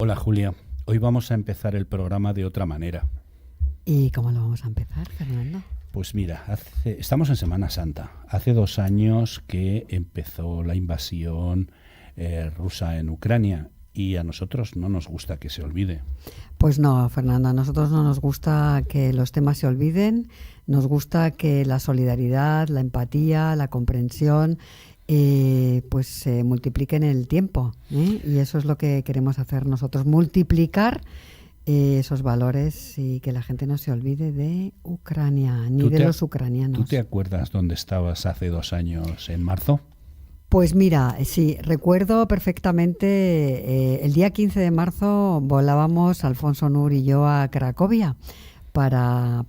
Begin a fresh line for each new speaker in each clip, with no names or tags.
Hola Julia, hoy vamos a empezar el programa de otra manera.
¿Y cómo lo vamos a empezar, Fernando?
Pues mira, estamos en Semana Santa. Hace 2 años que empezó la invasión rusa en Ucrania y a nosotros no nos gusta que se olvide.
Pues no, Fernando, a nosotros no nos gusta que los temas se olviden, nos gusta que la solidaridad, la empatía, la comprensión pues se multipliquen en el tiempo, ¿eh? Y eso es lo que queremos hacer nosotros, multiplicar esos valores y que la gente no se olvide de Ucrania, ni de los ucranianos.
¿Tú te acuerdas dónde estabas hace 2 años, en marzo?
Pues mira, sí, recuerdo perfectamente, el día 15 de marzo volábamos Alfonso Nur y yo a Cracovia para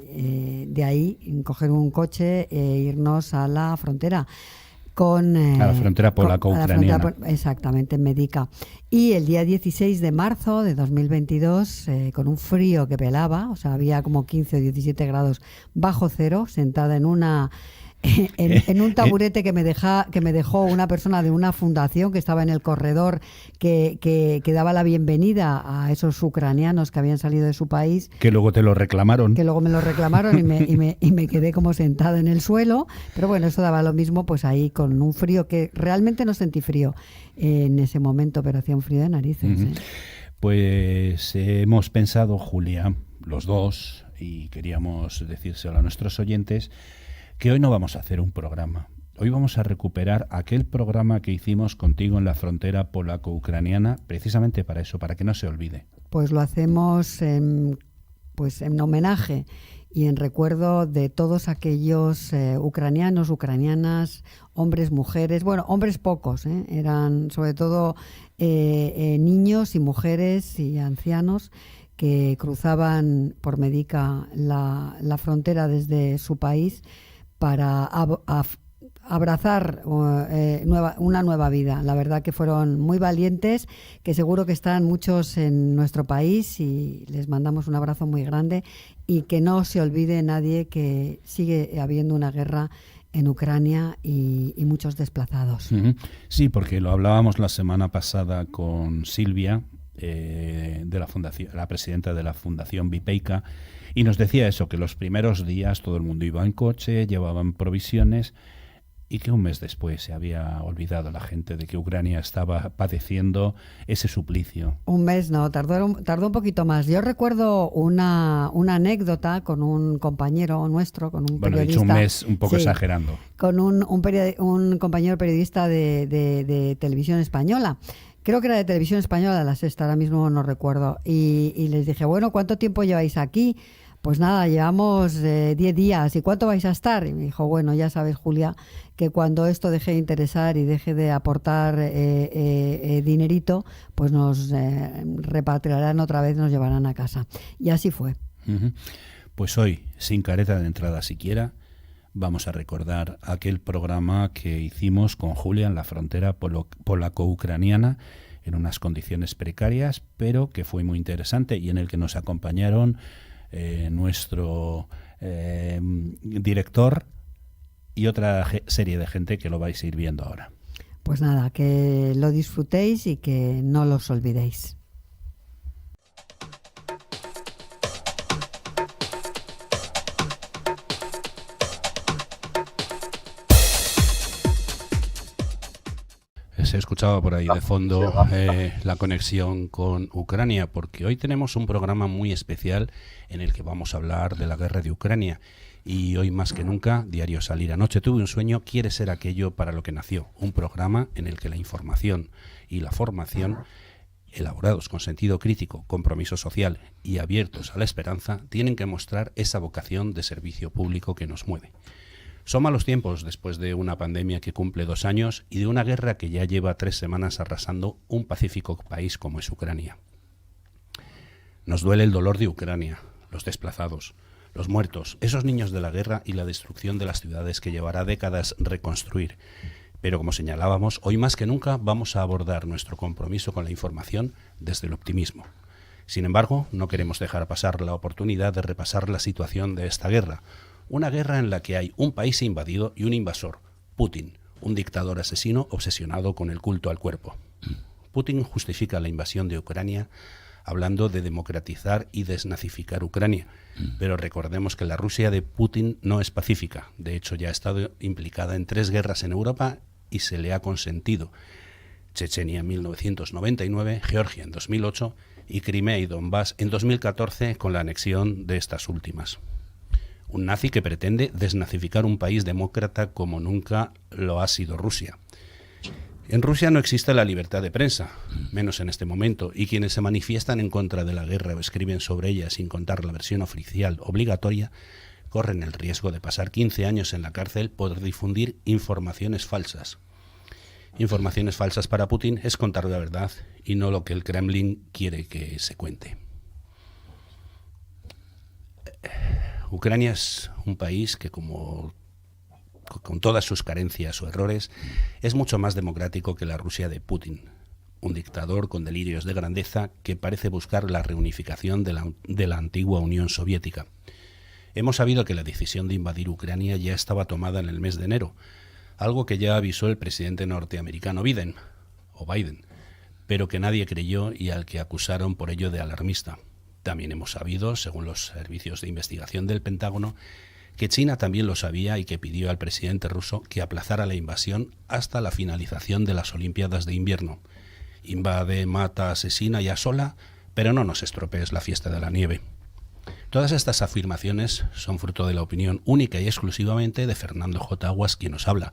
de ahí coger un coche e irnos a la frontera. A
la frontera polaco-ucraniana.
Exactamente, en Medica. Y el día 16 de marzo de 2022, con un frío que pelaba, o sea, había como 15 o 17 grados bajo cero, sentada en un taburete que me dejó una persona de una fundación que estaba en el corredor que daba la bienvenida a esos ucranianos que habían salido de su país.
Que luego te lo reclamaron.
Que luego me lo reclamaron y me quedé como sentada en el suelo. Pero bueno, eso daba lo mismo, pues ahí con un frío que realmente no sentí frío en ese momento, pero hacía un frío de narices.
Uh-huh. Pues hemos pensado, Julia, los dos, y queríamos decírselo a nuestros oyentes, que hoy no vamos a hacer un programa. Hoy vamos a recuperar aquel programa que hicimos contigo en la frontera polaco-ucraniana, precisamente para eso, para que no se olvide.
Pues lo hacemos en homenaje y en recuerdo de todos aquellos ucranianos, ucranianas, hombres, mujeres, bueno, hombres pocos, eran sobre todo niños y mujeres y ancianos que cruzaban por Medica la frontera desde su país para abrazar una nueva vida. La verdad que fueron muy valientes, que seguro que están muchos en nuestro país y les mandamos un abrazo muy grande y que no se olvide nadie que sigue habiendo una guerra en Ucrania y muchos desplazados.
Uh-huh. Sí, porque lo hablábamos la semana pasada con Silvia, de la fundación, la presidenta de la Fundación Vipeica, y nos decía eso, que los primeros días todo el mundo iba en coche, llevaban provisiones y que un mes después se había olvidado la gente de que Ucrania estaba padeciendo ese suplicio.
Un mes no, tardó un poquito más. Yo recuerdo una anécdota con un compañero nuestro, con un periodista.
Dicho un mes, un poco
sí,
exagerando.
Con un compañero periodista de Televisión Española. Creo que era de Televisión Española, La Sexta, ahora mismo no recuerdo. Y les dije, bueno, ¿cuánto tiempo lleváis aquí? Pues nada, llevamos 10 días. ¿Y cuánto vais a estar? Y me dijo, bueno, ya sabes, Julia, que cuando esto deje de interesar y deje de aportar dinerito, pues nos repatriarán otra vez, nos llevarán a casa. Y así fue.
Uh-huh. Pues hoy, sin careta de entrada siquiera, vamos a recordar aquel programa que hicimos con Julia en la frontera polaco-ucraniana, en unas condiciones precarias, pero que fue muy interesante y en el que nos acompañaron nuestro director y otra serie de gente que lo vais a ir viendo ahora.
Pues nada, que lo disfrutéis y que no los olvidéis.
Se escuchaba por ahí de fondo la conexión con Ucrania, porque hoy tenemos un programa muy especial en el que vamos a hablar de la guerra de Ucrania. Y hoy más que nunca, Diario Salir. Anoche tuve un sueño, quiere ser aquello para lo que nació. Un programa en el que la información y la formación, elaborados con sentido crítico, compromiso social y abiertos a la esperanza, tienen que mostrar esa vocación de servicio público que nos mueve. Son malos tiempos después de una pandemia que cumple 2 años y de una guerra que ya lleva 3 semanas arrasando un pacífico país como es Ucrania. Nos duele el dolor de Ucrania, los desplazados, los muertos, esos niños de la guerra y la destrucción de las ciudades que llevará décadas reconstruir. Pero como señalábamos, hoy más que nunca vamos a abordar nuestro compromiso con la información desde el optimismo. Sin embargo, no queremos dejar pasar la oportunidad de repasar la situación de esta guerra. Una guerra en la que hay un país invadido y un invasor, Putin, un dictador asesino obsesionado con el culto al cuerpo. Putin justifica la invasión de Ucrania hablando de democratizar y desnazificar Ucrania. Pero recordemos que la Rusia de Putin no es pacífica. De hecho, ya ha estado implicada en 3 guerras en Europa y se le ha consentido. Chechenia en 1999, Georgia en 2008 y Crimea y Donbass en 2014 con la anexión de estas últimas. Un nazi que pretende desnazificar un país demócrata como nunca lo ha sido Rusia. En Rusia no existe la libertad de prensa, menos en este momento, y quienes se manifiestan en contra de la guerra o escriben sobre ella sin contar la versión oficial obligatoria, corren el riesgo de pasar 15 años en la cárcel por difundir informaciones falsas. Informaciones falsas para Putin es contar la verdad y no lo que el Kremlin quiere que se cuente. Ucrania es un país que, con todas sus carencias o errores, es mucho más democrático que la Rusia de Putin, un dictador con delirios de grandeza que parece buscar la reunificación de la antigua Unión Soviética. Hemos sabido que la decisión de invadir Ucrania ya estaba tomada en el mes de enero, algo que ya avisó el presidente norteamericano Biden, pero que nadie creyó y al que acusaron por ello de alarmista. También hemos sabido, según los servicios de investigación del Pentágono, que China también lo sabía y que pidió al presidente ruso que aplazara la invasión hasta la finalización de las Olimpiadas de invierno. Invade, mata, asesina y asola, pero no nos estropees la fiesta de la nieve. Todas estas afirmaciones son fruto de la opinión única y exclusivamente de Fernando J. Aguas, quien nos habla.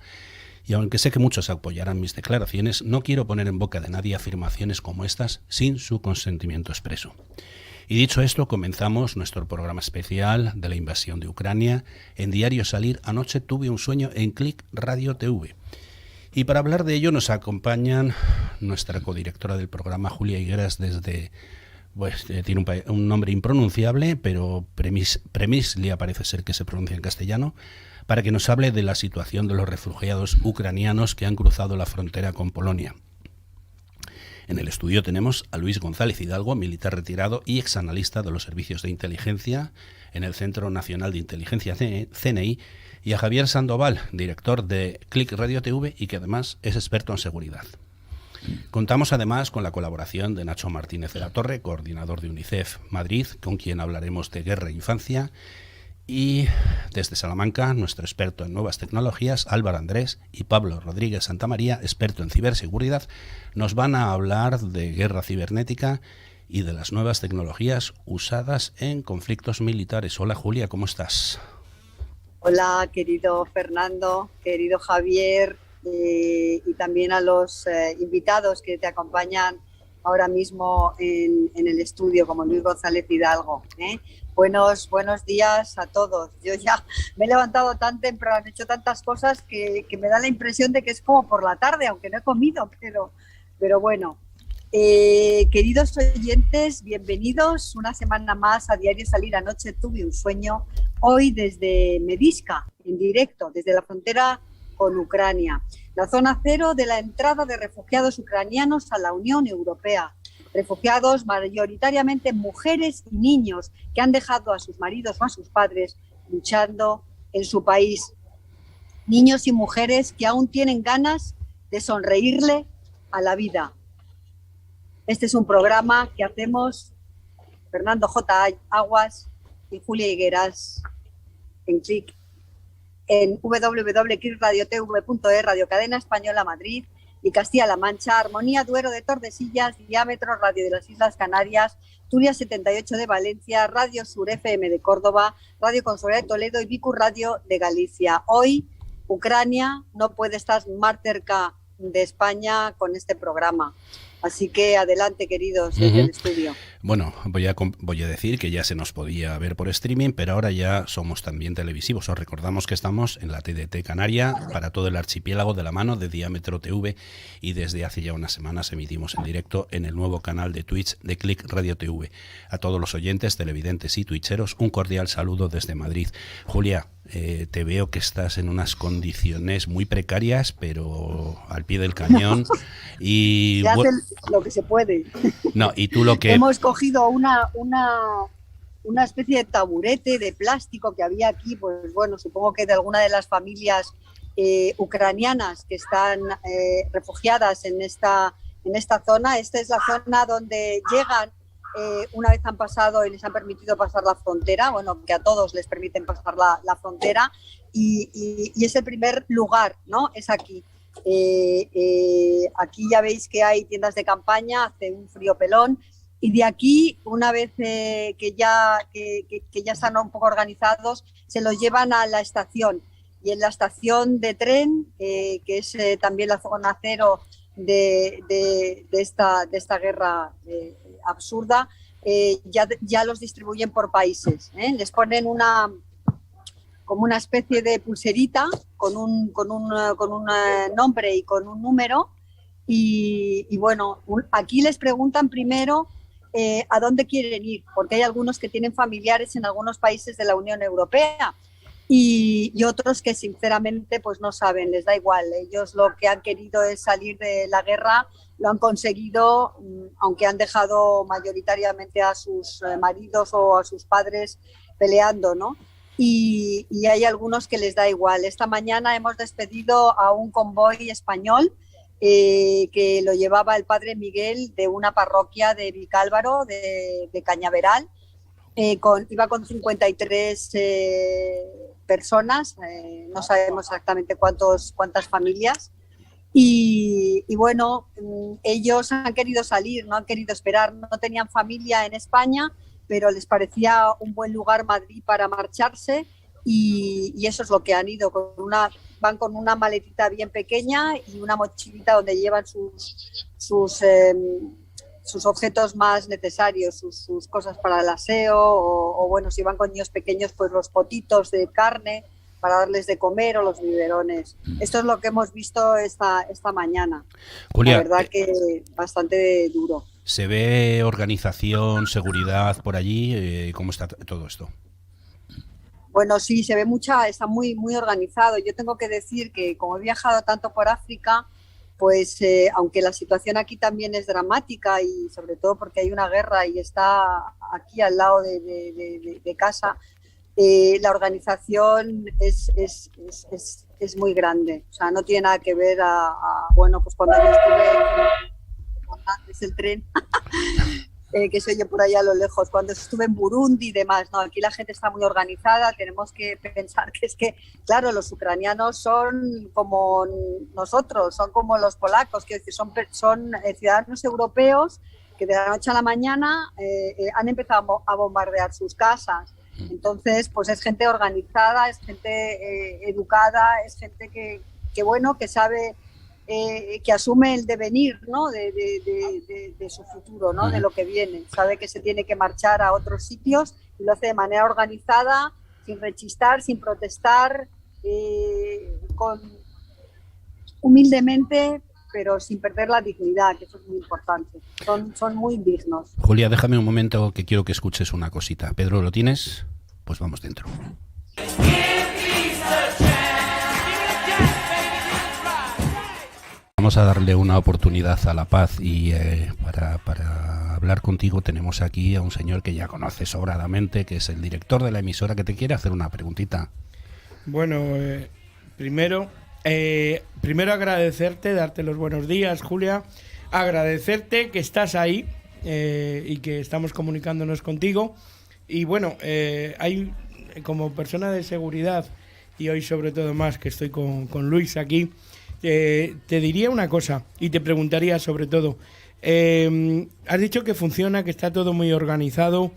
Y aunque sé que muchos apoyarán mis declaraciones, no quiero poner en boca de nadie afirmaciones como estas sin su consentimiento expreso. Y dicho esto, comenzamos nuestro programa especial de la invasión de Ucrania. En Diario Salir, anoche tuve un sueño en Click Radio TV. Y para hablar de ello nos acompañan nuestra codirectora del programa, Julia Higueras, desde... Pues tiene un nombre impronunciable, pero Premislia parece ser que se pronuncia en castellano, para que nos hable de la situación de los refugiados ucranianos que han cruzado la frontera con Polonia. En el estudio tenemos a Luis González Hidalgo, militar retirado y exanalista de los servicios de inteligencia en el Centro Nacional de Inteligencia CNI, y a Javier Sandoval, director de Click Radio TV y que además es experto en seguridad. Contamos además con la colaboración de Nacho Martínez de la Torre, coordinador de UNICEF Madrid, con quien hablaremos de guerra e infancia, y desde Salamanca, nuestro experto en nuevas tecnologías, Álvaro Andrés, y Pablo Rodríguez Santamaría, experto en ciberseguridad, nos van a hablar de guerra cibernética y de las nuevas tecnologías usadas en conflictos militares. Hola Julia, ¿cómo estás?
Hola querido Fernando, querido Javier, y también a los invitados que te acompañan ahora mismo en el estudio, como Luis González Hidalgo. Buenos días a todos. Yo ya me he levantado tan temprano, he hecho tantas cosas que me da la impresión de que es como por la tarde, aunque no he comido, pero bueno. Queridos oyentes, bienvenidos una semana más a Diario Salir. Anoche tuve un sueño, hoy desde Mediska, en directo, desde la frontera con Ucrania, la zona cero de la entrada de refugiados ucranianos a la Unión Europea. Refugiados mayoritariamente mujeres y niños que han dejado a sus maridos o a sus padres luchando en su país. Niños y mujeres que aún tienen ganas de sonreírle a la vida. Este es un programa que hacemos Fernando J. Aguas y Julia Higueras en Click, en www.clickradiotv.es, Radio Cadena Española Madrid y Castilla-La Mancha, Armonía Duero de Tordesillas, Diámetro Radio de las Islas Canarias, Turia 78 de Valencia, Radio Sur FM de Córdoba, Radio Consola de Toledo y Vicus Radio de Galicia. Hoy Ucrania no puede estar más cerca de España con este programa. Así que adelante, queridos, desde el estudio.
Bueno, voy a decir que ya se nos podía ver por streaming, pero ahora ya somos también televisivos. Os recordamos que estamos en la TDT Canaria para todo el archipiélago de la mano de Diámetro TV, y desde hace ya unas semanas emitimos en directo en el nuevo canal de Twitch de Click Radio TV. A todos los oyentes, televidentes y twitcheros, un cordial saludo desde Madrid. Julia, te veo que estás en unas condiciones muy precarias, pero al pie del cañón. Y
se hace lo que se puede.
No, y tú lo que...
Hemos cogido una especie de taburete de plástico que había aquí, pues bueno, supongo que de alguna de las familias ucranianas que están refugiadas en en esta zona. Esta es la zona donde llegan una vez han pasado y les han permitido pasar la frontera, bueno, que a todos les permiten pasar la frontera, y es el primer lugar, ¿no? Es aquí. Aquí ya veis que hay tiendas de campaña, hace un frío pelón, y de aquí, una vez que ya están un poco organizados, se los llevan a la estación. Y en la estación de tren, que es también la zona cero de esta guerra absurda, ya los distribuyen por países. Les ponen como una especie de pulserita con un nombre y con un número. Y bueno, aquí les preguntan primero a dónde quieren ir, porque hay algunos que tienen familiares en algunos países de la Unión Europea y otros que sinceramente pues no saben, les da igual. Ellos lo que han querido es salir de la guerra, lo han conseguido, aunque han dejado mayoritariamente a sus maridos o a sus padres peleando, ¿no? Y hay algunos que les da igual. Esta mañana hemos despedido a un convoy español que lo llevaba el padre Miguel de una parroquia de Vicálvaro, de Cañaveral. Iba con 53 personas, no sabemos exactamente cuántas familias. Y bueno, ellos han querido salir, no han querido esperar, no tenían familia en España, pero les parecía un buen lugar Madrid para marcharse, y eso es lo que han ido. Van con una maletita bien pequeña y una mochilita donde llevan sus objetos más necesarios, sus cosas para el aseo, o bueno, si van con niños pequeños, pues los potitos de carne para darles de comer, o los biberones. Esto es lo que hemos visto esta mañana.
Julia,
la verdad que bastante duro.
¿Se ve organización, seguridad por allí? ¿Cómo está todo esto?
Bueno, sí, se ve está muy, muy organizado. Yo tengo que decir que como he viajado tanto por África, pues aunque la situación aquí también es dramática, y sobre todo porque hay una guerra y está aquí al lado de casa, la organización es muy grande. O sea, no tiene nada que ver bueno, pues cuando yo estuve antes el tren, que se oye por allá a lo lejos, cuando estuve en Burundi y demás, no, aquí la gente está muy organizada. Tenemos que pensar que es que, claro, los ucranianos son como nosotros, son como los polacos, quiero decir, son ciudadanos europeos que de la noche a la mañana han empezado a bombardear sus casas. Entonces, pues es gente organizada, es gente educada, es gente que bueno, que sabe, que asume el devenir, ¿no? de su futuro, ¿no? De lo que viene. Sabe que se tiene que marchar a otros sitios y lo hace de manera organizada, sin rechistar, sin protestar, humildemente, pero sin perder la dignidad, que eso es muy importante. Son muy dignos.
Julia, déjame un momento que quiero que escuches una cosita. Pedro, ¿lo tienes? Pues vamos dentro. Vamos a darle una oportunidad a la paz, y para hablar contigo tenemos aquí a un señor que ya conoces sobradamente, que es el director de la emisora, que te quiere hacer una preguntita.
Bueno, primero agradecerte, darte los buenos días, Julia, agradecerte que estás ahí y que estamos comunicándonos contigo. Y bueno, hay como persona de seguridad, y hoy sobre todo más que estoy con Luis aquí, te diría una cosa y te preguntaría sobre todo, has dicho que funciona, que está todo muy organizado,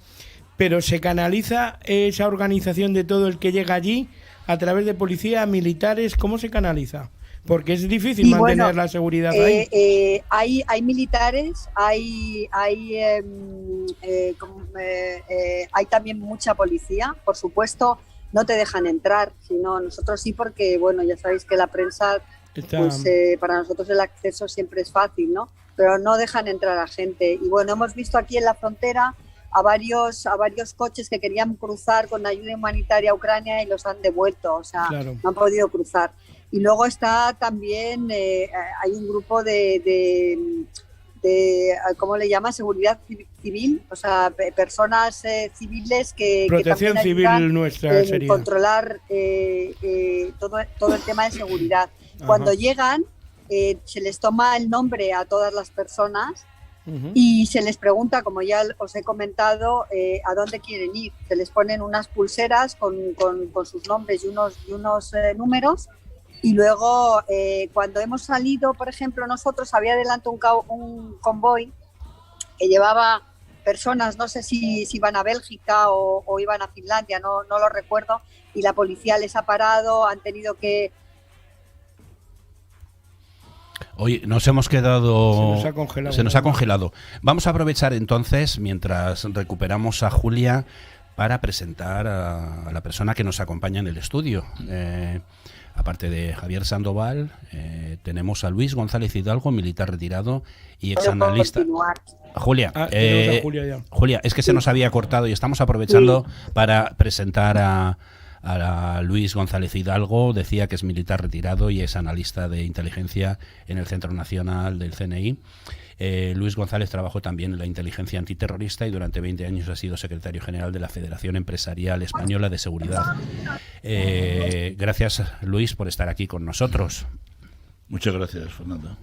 pero ¿se canaliza esa organización de todo el que llega allí a través de policía, militares? ¿Cómo se canaliza? Porque es difícil mantener la seguridad ahí.
Hay militares, hay también mucha policía, por supuesto. No te dejan entrar, sino nosotros sí, porque bueno, ya sabéis que la prensa, pues para nosotros el acceso siempre es fácil, ¿no? Pero no dejan entrar a gente. Y bueno, hemos visto aquí en la frontera a varios coches que querían cruzar con ayuda humanitaria a Ucrania y los han devuelto, o sea, claro, no han podido cruzar. Y luego está también, hay un grupo de ¿cómo le llama? Seguridad civil, o sea, personas civiles
Protección
que también
civil nuestra sería
controlar todo el tema de seguridad. Ajá. Cuando llegan, se les toma el nombre a todas las personas y se les pregunta, como ya os he comentado, a dónde quieren ir. Se les ponen unas pulseras con sus nombres y unos números, y luego cuando hemos salido, por ejemplo, nosotros había delante un convoy que llevaba personas, no sé si iban a Bélgica o iban a Finlandia, no lo recuerdo, y la policía les ha parado, han tenido que...
Oye, nos hemos quedado...
Se nos ha congelado.
Vamos a aprovechar entonces, mientras recuperamos a Julia, para presentar a la persona que nos acompaña en el estudio. Aparte de Javier Sandoval, tenemos a Luis González Hidalgo, militar retirado y exanalista. Julia, Julia, es que se nos había cortado y estamos aprovechando para presentar a Luis González Hidalgo. Decía que es militar retirado y es analista de inteligencia en el Centro Nacional del CNI. Luis González trabajó también en la inteligencia antiterrorista y durante 20 años ha sido secretario general de la Federación Empresarial Española de Seguridad. Gracias, Luis, por estar aquí con nosotros.
Muchas gracias, Fernando.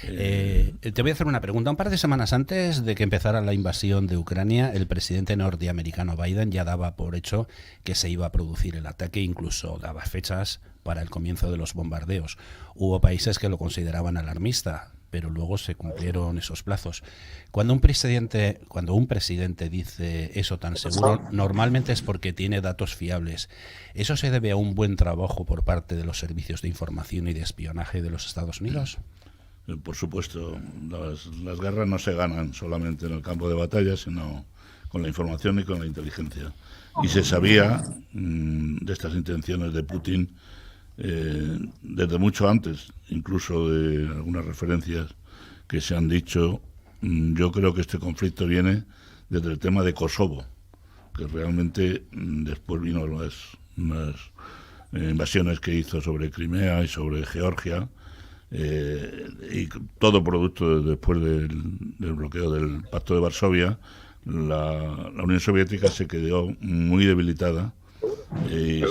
Te voy a hacer una pregunta. Un par de semanas antes de que empezara la invasión de Ucrania, el presidente norteamericano Biden ya daba por hecho que se iba a producir el ataque, incluso daba fechas para el comienzo de los bombardeos. Hubo países que lo consideraban alarmista, pero luego se cumplieron esos plazos. Cuando un presidente dice eso tan seguro, normalmente es porque tiene datos fiables. ¿Eso se debe a un buen trabajo por parte de los servicios de información y de espionaje de los Estados Unidos?
Por supuesto, las guerras no se ganan solamente en el campo de batalla, sino con la información y con la inteligencia. Y se sabía de estas intenciones de Putin desde mucho antes, incluso de algunas referencias que se han dicho. Yo creo que este conflicto viene desde el tema de Kosovo, que realmente después vino las invasiones que hizo sobre Crimea y sobre Georgia, y todo producto después del bloqueo del Pacto de Varsovia. La Unión Soviética se quedó muy debilitada y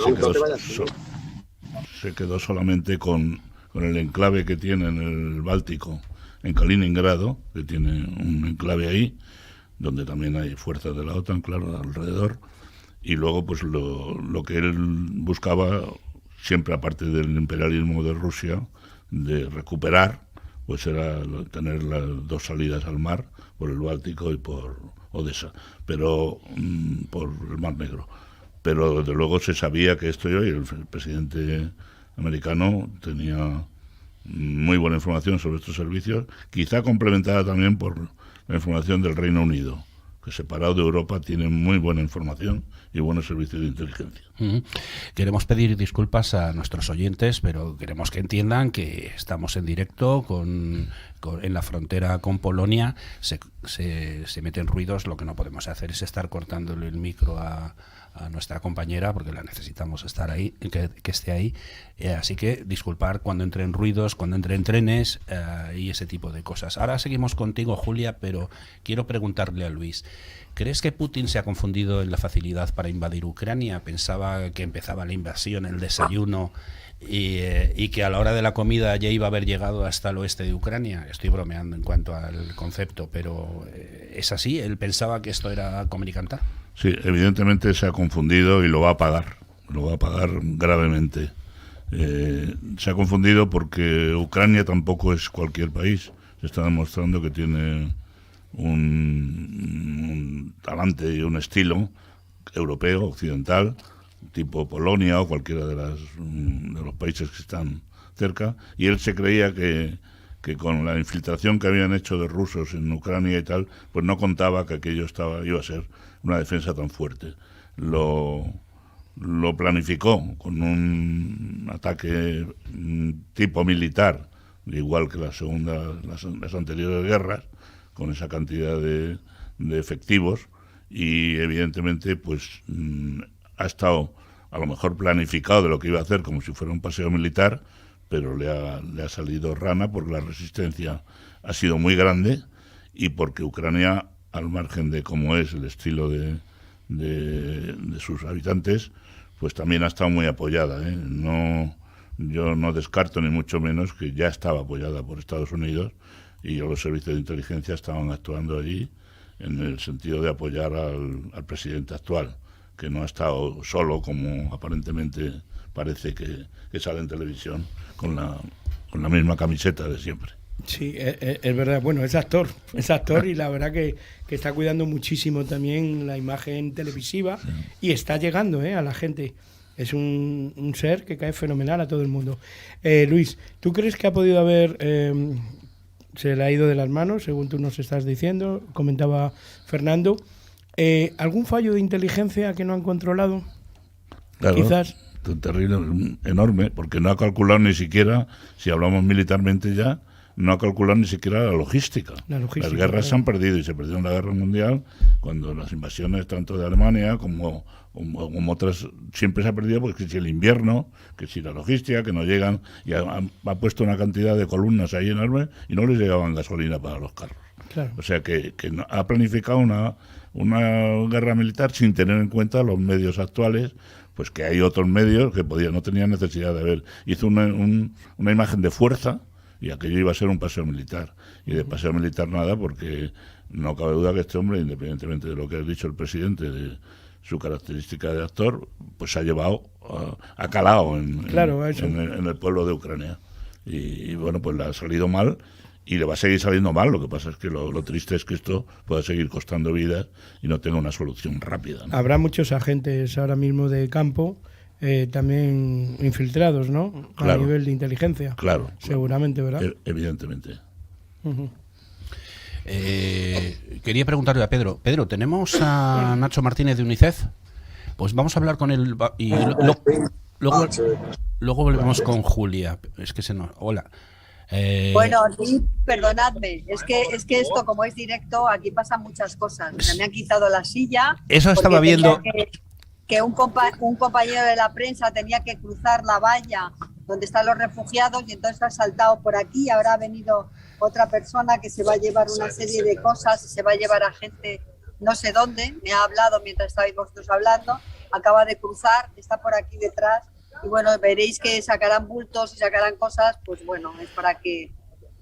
se quedó solamente con el enclave que tiene en el Báltico, en Kaliningrado, que tiene un enclave ahí, donde también hay fuerzas de la OTAN, claro, alrededor. Y luego pues lo que él buscaba, siempre aparte del imperialismo de Rusia, de recuperar, pues era tener las dos salidas al mar, por el Báltico y por Odessa, pero por el Mar Negro. Pero desde luego se sabía que esto, y el presidente americano tenía muy buena información sobre estos servicios, quizá complementada también por la información del Reino Unido, que separado de Europa tiene muy buena información y buenos servicios de inteligencia.
Queremos pedir disculpas a nuestros oyentes, pero queremos que entiendan que estamos en directo en la frontera con Polonia. Se meten ruidos, lo que no podemos hacer es estar cortándole el micro a nuestra compañera, porque la necesitamos estar ahí, que esté ahí. Así que disculpar cuando entren ruidos, cuando entren trenes y ese tipo de cosas. Ahora seguimos contigo, Julia, pero quiero preguntarle a Luis. ¿Crees que Putin se ha confundido en la facilidad para invadir Ucrania? Pensaba que empezaba la invasión, el desayuno, y que a la hora de la comida ya iba a haber llegado hasta el oeste de Ucrania. Estoy bromeando en cuanto al concepto, pero ¿es así? ¿Él pensaba que esto era comer y cantar?
Sí, evidentemente se ha confundido y lo va a pagar gravemente. Se ha confundido porque Ucrania tampoco es cualquier país. Se está demostrando que tiene un talante y un estilo europeo, occidental, tipo Polonia o cualquiera de los países que están cerca, y él se creía que con la infiltración que habían hecho de rusos en Ucrania y tal, pues no contaba que aquello iba a ser una defensa tan fuerte. Lo planificó con un ataque tipo militar, igual que las anteriores guerras, con esa cantidad de efectivos, y evidentemente pues ha estado a lo mejor planificado de lo que iba a hacer como si fuera un paseo militar, pero le ha salido rana porque la resistencia ha sido muy grande y porque Ucrania, al margen de cómo es el estilo de sus habitantes, pues también ha estado muy apoyada, ¿eh? No yo no descarto ni mucho menos que ya estaba apoyada por Estados Unidos y los servicios de inteligencia estaban actuando allí en el sentido de apoyar al presidente actual, que no ha estado solo como aparentemente parece que sale en televisión con la misma camiseta de siempre.
Sí, es verdad. Bueno, es actor y la verdad que está cuidando muchísimo también la imagen televisiva, sí. Y está llegando a la gente. Es un ser que cae fenomenal a todo el mundo. Luis, ¿tú crees que ha podido haber... se le ha ido de las manos, según tú nos estás diciendo, comentaba Fernando, ¿algún fallo de inteligencia que no han controlado?
Claro.
Quizás...
Terrible, enorme, porque no ha calculado ni siquiera, si hablamos militarmente ya, no ha calculado ni siquiera la logística. Las guerras se han perdido y se perdió en la Guerra Mundial cuando las invasiones tanto de Alemania como otras siempre se ha perdido, porque si el invierno, que si la logística, que no llegan, y ha puesto una cantidad de columnas ahí enormes y no les llegaban gasolina para los carros.
Claro.
O sea que ha planificado una guerra militar sin tener en cuenta los medios actuales, pues que hay otros medios que no tenían necesidad de ver. Hizo una imagen de fuerza y aquello iba a ser un paseo militar. Y de paseo militar nada, porque no cabe duda que este hombre, independientemente de lo que ha dicho el presidente, de su característica de actor, pues ha llevado, ha calado en el pueblo de Ucrania. Y bueno, pues le ha salido mal y le va a seguir saliendo mal. Lo que pasa es que lo triste es que esto pueda seguir costando vidas y no tenga una solución rápida, ¿no?
Habrá muchos agentes ahora mismo de campo también infiltrados, ¿no?
Claro.
A nivel de inteligencia.
Claro.
Seguramente, ¿verdad?
Evidentemente.
Uh-huh.
Quería preguntarle a Pedro. Pedro, ¿tenemos a Nacho Martínez de UNICEF? Pues vamos a hablar con él y luego volvemos con Julia. Es que Hola.
Bueno, sí, perdonadme, es que esto, como es directo, aquí pasan muchas cosas. O sea, me han quitado la silla.
Eso estaba viendo.
Que un compañero de la prensa tenía que cruzar la valla donde están los refugiados y entonces ha saltado por aquí y ahora ha venido otra persona que se va a llevar una serie de cosas, se va a llevar a gente no sé dónde, me ha hablado mientras estabais vosotros hablando, acaba de cruzar, está por aquí detrás. Y bueno, veréis que sacarán bultos y sacarán cosas, pues bueno, es para que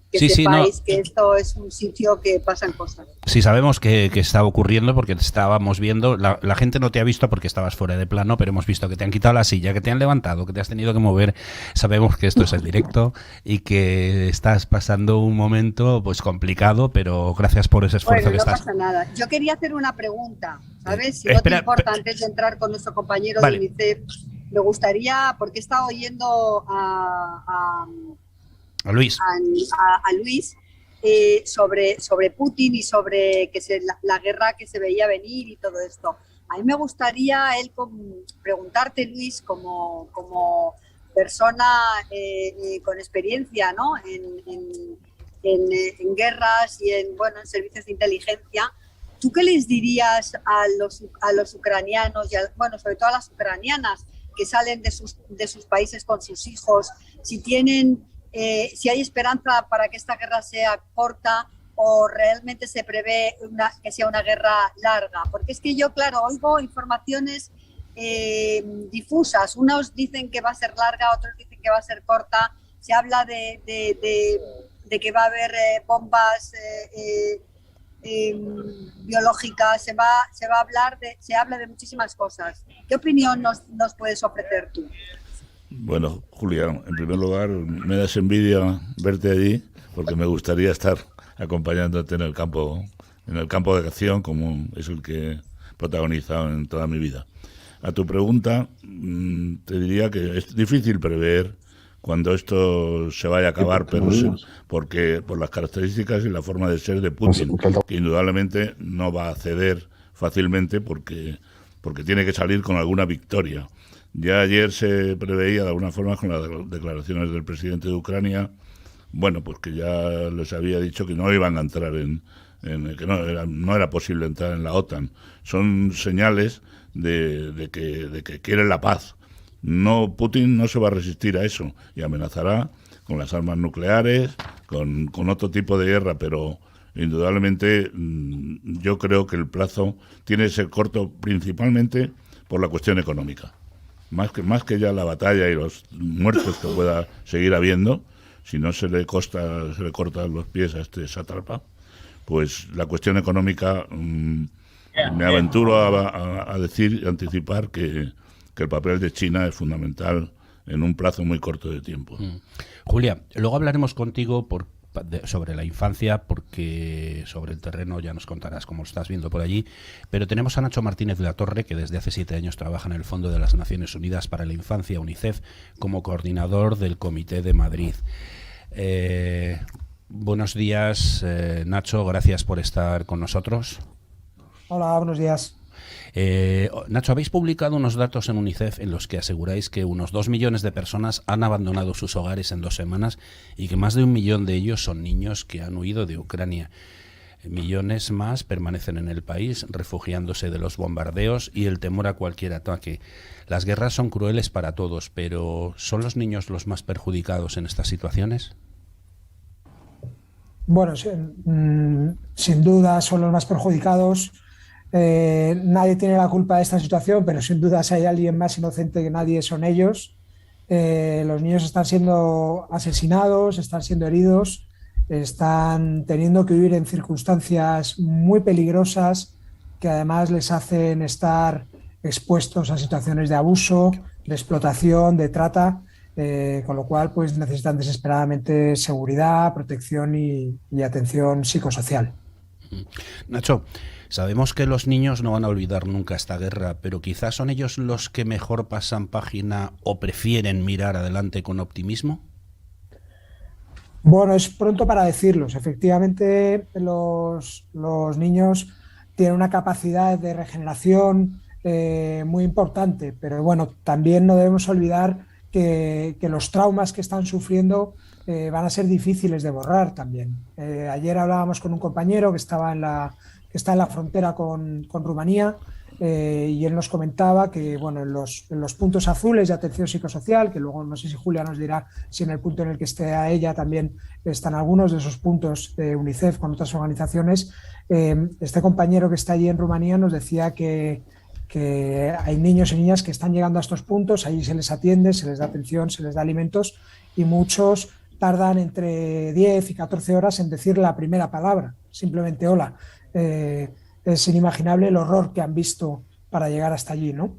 sepáis que esto es un sitio que pasan cosas.
Sí, sabemos que está ocurriendo porque estábamos viendo, la gente no te ha visto porque estabas fuera de plano, pero hemos visto que te han quitado la silla, que te han levantado, que te has tenido que mover. Sabemos que esto es el directo y que estás pasando un momento pues complicado, pero gracias por ese esfuerzo que estás.
No pasa nada. Yo quería hacer una pregunta, ¿sabes? Si no te importa, antes de entrar con nuestro compañero de UNICEF, me gustaría, porque he estado oyendo a
Luis,
a Luis sobre Putin y sobre la guerra que se veía venir y todo esto. A mí me gustaría preguntarte, Luis, como persona con experiencia, ¿no? en guerras y en servicios de inteligencia, ¿tú qué les dirías a los ucranianos y sobre todo a las ucranianas que salen de sus países con sus hijos, si hay esperanza para que esta guerra sea corta o realmente se prevé que sea una guerra larga? Porque es que yo, claro, oigo informaciones difusas. Unos dicen que va a ser larga, otros dicen que va a ser corta. Se habla de que va a haber bombas biológicas, se habla de muchísimas cosas. ¿Qué opinión nos puedes ofrecer tú?
Bueno, Julia, en primer lugar, me das envidia verte allí, porque me gustaría estar acompañándote en el campo de acción, como es el que he protagonizado en toda mi vida. A tu pregunta, te diría que es difícil prever cuando esto se vaya a acabar, pero porque por las características y la forma de ser de Putin, que indudablemente no va a ceder fácilmente porque tiene que salir con alguna victoria. Ya ayer se preveía de alguna forma con las declaraciones del presidente de Ucrania, bueno, pues que ya les había dicho que no iban a entrar que no era posible entrar en la OTAN. Son señales de que quieren la paz. Putin no se va a resistir a eso y amenazará con las armas nucleares, con otro tipo de guerra, pero indudablemente yo creo que el plazo tiene que ser corto principalmente por la cuestión económica. más que ya la batalla y los muertos que pueda seguir habiendo, si no se le cortan los pies a este sátrapa, pues la cuestión económica, me aventuro a decir y anticipar que el papel de China es fundamental en un plazo muy corto de tiempo.
Julia, luego hablaremos contigo sobre la infancia, porque sobre el terreno ya nos contarás cómo lo estás viendo por allí, pero tenemos a Nacho Martínez de la Torre, que desde hace 7 años trabaja en el Fondo de las Naciones Unidas para la Infancia, UNICEF, como coordinador del Comité de Madrid. Buenos días, Nacho, gracias por estar con nosotros.
Hola, buenos días.
Nacho, habéis publicado unos datos en UNICEF en los que aseguráis que unos 2 millones de personas han abandonado sus hogares en 2 semanas y que más de 1 millón de ellos son niños que han huido de Ucrania. Millones más permanecen en el país, refugiándose de los bombardeos y el temor a cualquier ataque. Las guerras son crueles para todos, pero ¿son los niños los más perjudicados en estas situaciones?
Bueno, sin duda son los más perjudicados. Nadie tiene la culpa de esta situación, pero sin duda si hay alguien más inocente que nadie son ellos. Los niños están siendo asesinados, están siendo heridos, están teniendo que vivir en circunstancias muy peligrosas que además les hacen estar expuestos a situaciones de abuso, de explotación, de trata, con lo cual pues necesitan desesperadamente seguridad, protección y atención psicosocial.
Nacho, sabemos que los niños no van a olvidar nunca esta guerra, pero quizás son ellos los que mejor pasan página o prefieren mirar adelante con optimismo.
Bueno, es pronto para decirlos. Efectivamente, los niños tienen una capacidad de regeneración muy importante, pero bueno, también no debemos olvidar que los traumas que están sufriendo van a ser difíciles de borrar también. Ayer hablábamos con un compañero que está en la frontera con Rumanía, y él nos comentaba que bueno, en los puntos azules de atención psicosocial, que luego no sé si Julia nos dirá si en el punto en el que esté a ella también están algunos de esos puntos de UNICEF con otras organizaciones, este compañero que está allí en Rumanía nos decía que hay niños y niñas que están llegando a estos puntos, allí se les atiende, se les da atención, se les da alimentos y muchos tardan entre 10 y 14 horas en decir la primera palabra, simplemente hola. Es inimaginable el horror que han visto para llegar hasta allí, ¿no?